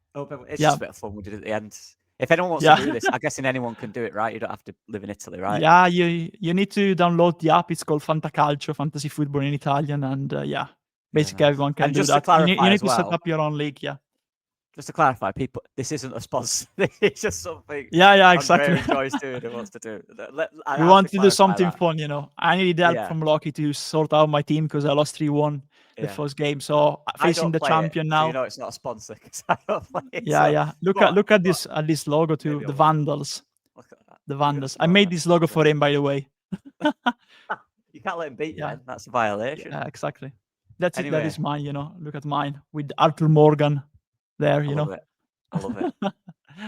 It's Yeah. just a bit of fun we did at the end. If anyone wants Yeah. to do this, I'm guessing anyone can do it, right? You don't have to live in Italy, right? Yeah, you need to download the app. It's called Fantacalcio, Fantasy Football in Italian, and yeah, basically nice. everyone can And do just to that. You clarify need as to set well, up your own league. Yeah. just to clarify, people, this isn't a sponsor. It's just something Yeah, Andrea exactly. enjoys doing and wants to do. We want to do something that. fun. I needed help Yeah. from Loki to sort out my team because I lost 3-1 the Yeah. first game. So I facing don't the play it, champion so now. you know it's not a sponsor because I don't play it. Yeah, So, yeah. Look but at this logo too. maybe I The will. Vandals. Look at that. The You gotta Vandals. I promote made them. this logo for him, by the way. You can't let him beat you, Yeah. then. That's a violation. Yeah, exactly. That's it. That Anyway. is mine. Look at mine with Arthur Morgan there. I love it. I love it. Yeah,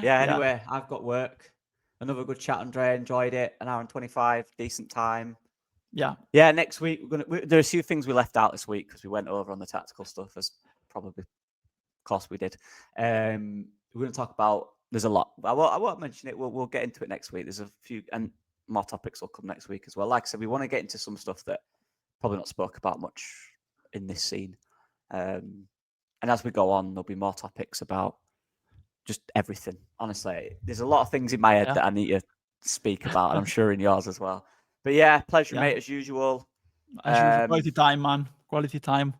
Yeah. anyway, I've got work. Another good chat, Andrea. Enjoyed it. An hour and 25, decent time. Yeah. Yeah, next week there are a few things we left out this week because we went over on the tactical stuff, as probably, of course, we did. We're going to talk about. There's a lot. I won't mention it. We'll get into it next week. There's a few and more topics will come next week as well. Like I said, we want to get into some stuff that probably not spoke about much in this scene. And as we go on, there'll be more topics about just everything. Honestly, there's a lot of things in my head that I need to speak about, and I'm sure in yours as well. But yeah, pleasure, mate, as usual. Quality time, man. Quality time.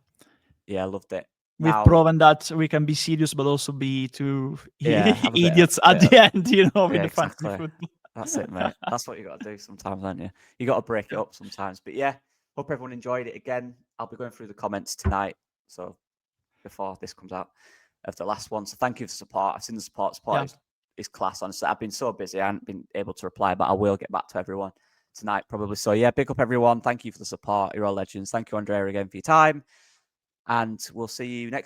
Yeah, I loved it. We've proven that we can be serious, but also be two idiots at the end, with the fantasy football. That's it, mate. That's what you got to do sometimes, aren't you? You got to break it up sometimes. But yeah, hope everyone enjoyed it again. I'll be going through the comments tonight. So before this comes out of the last one. So thank you for the support. I've seen the support. Is class, honestly. I've been so busy. I haven't been able to reply, but I will get back to everyone tonight probably. So yeah, big up everyone. Thank you for the support. You're all legends. Thank you, Andrea, again for your time. And we'll see you next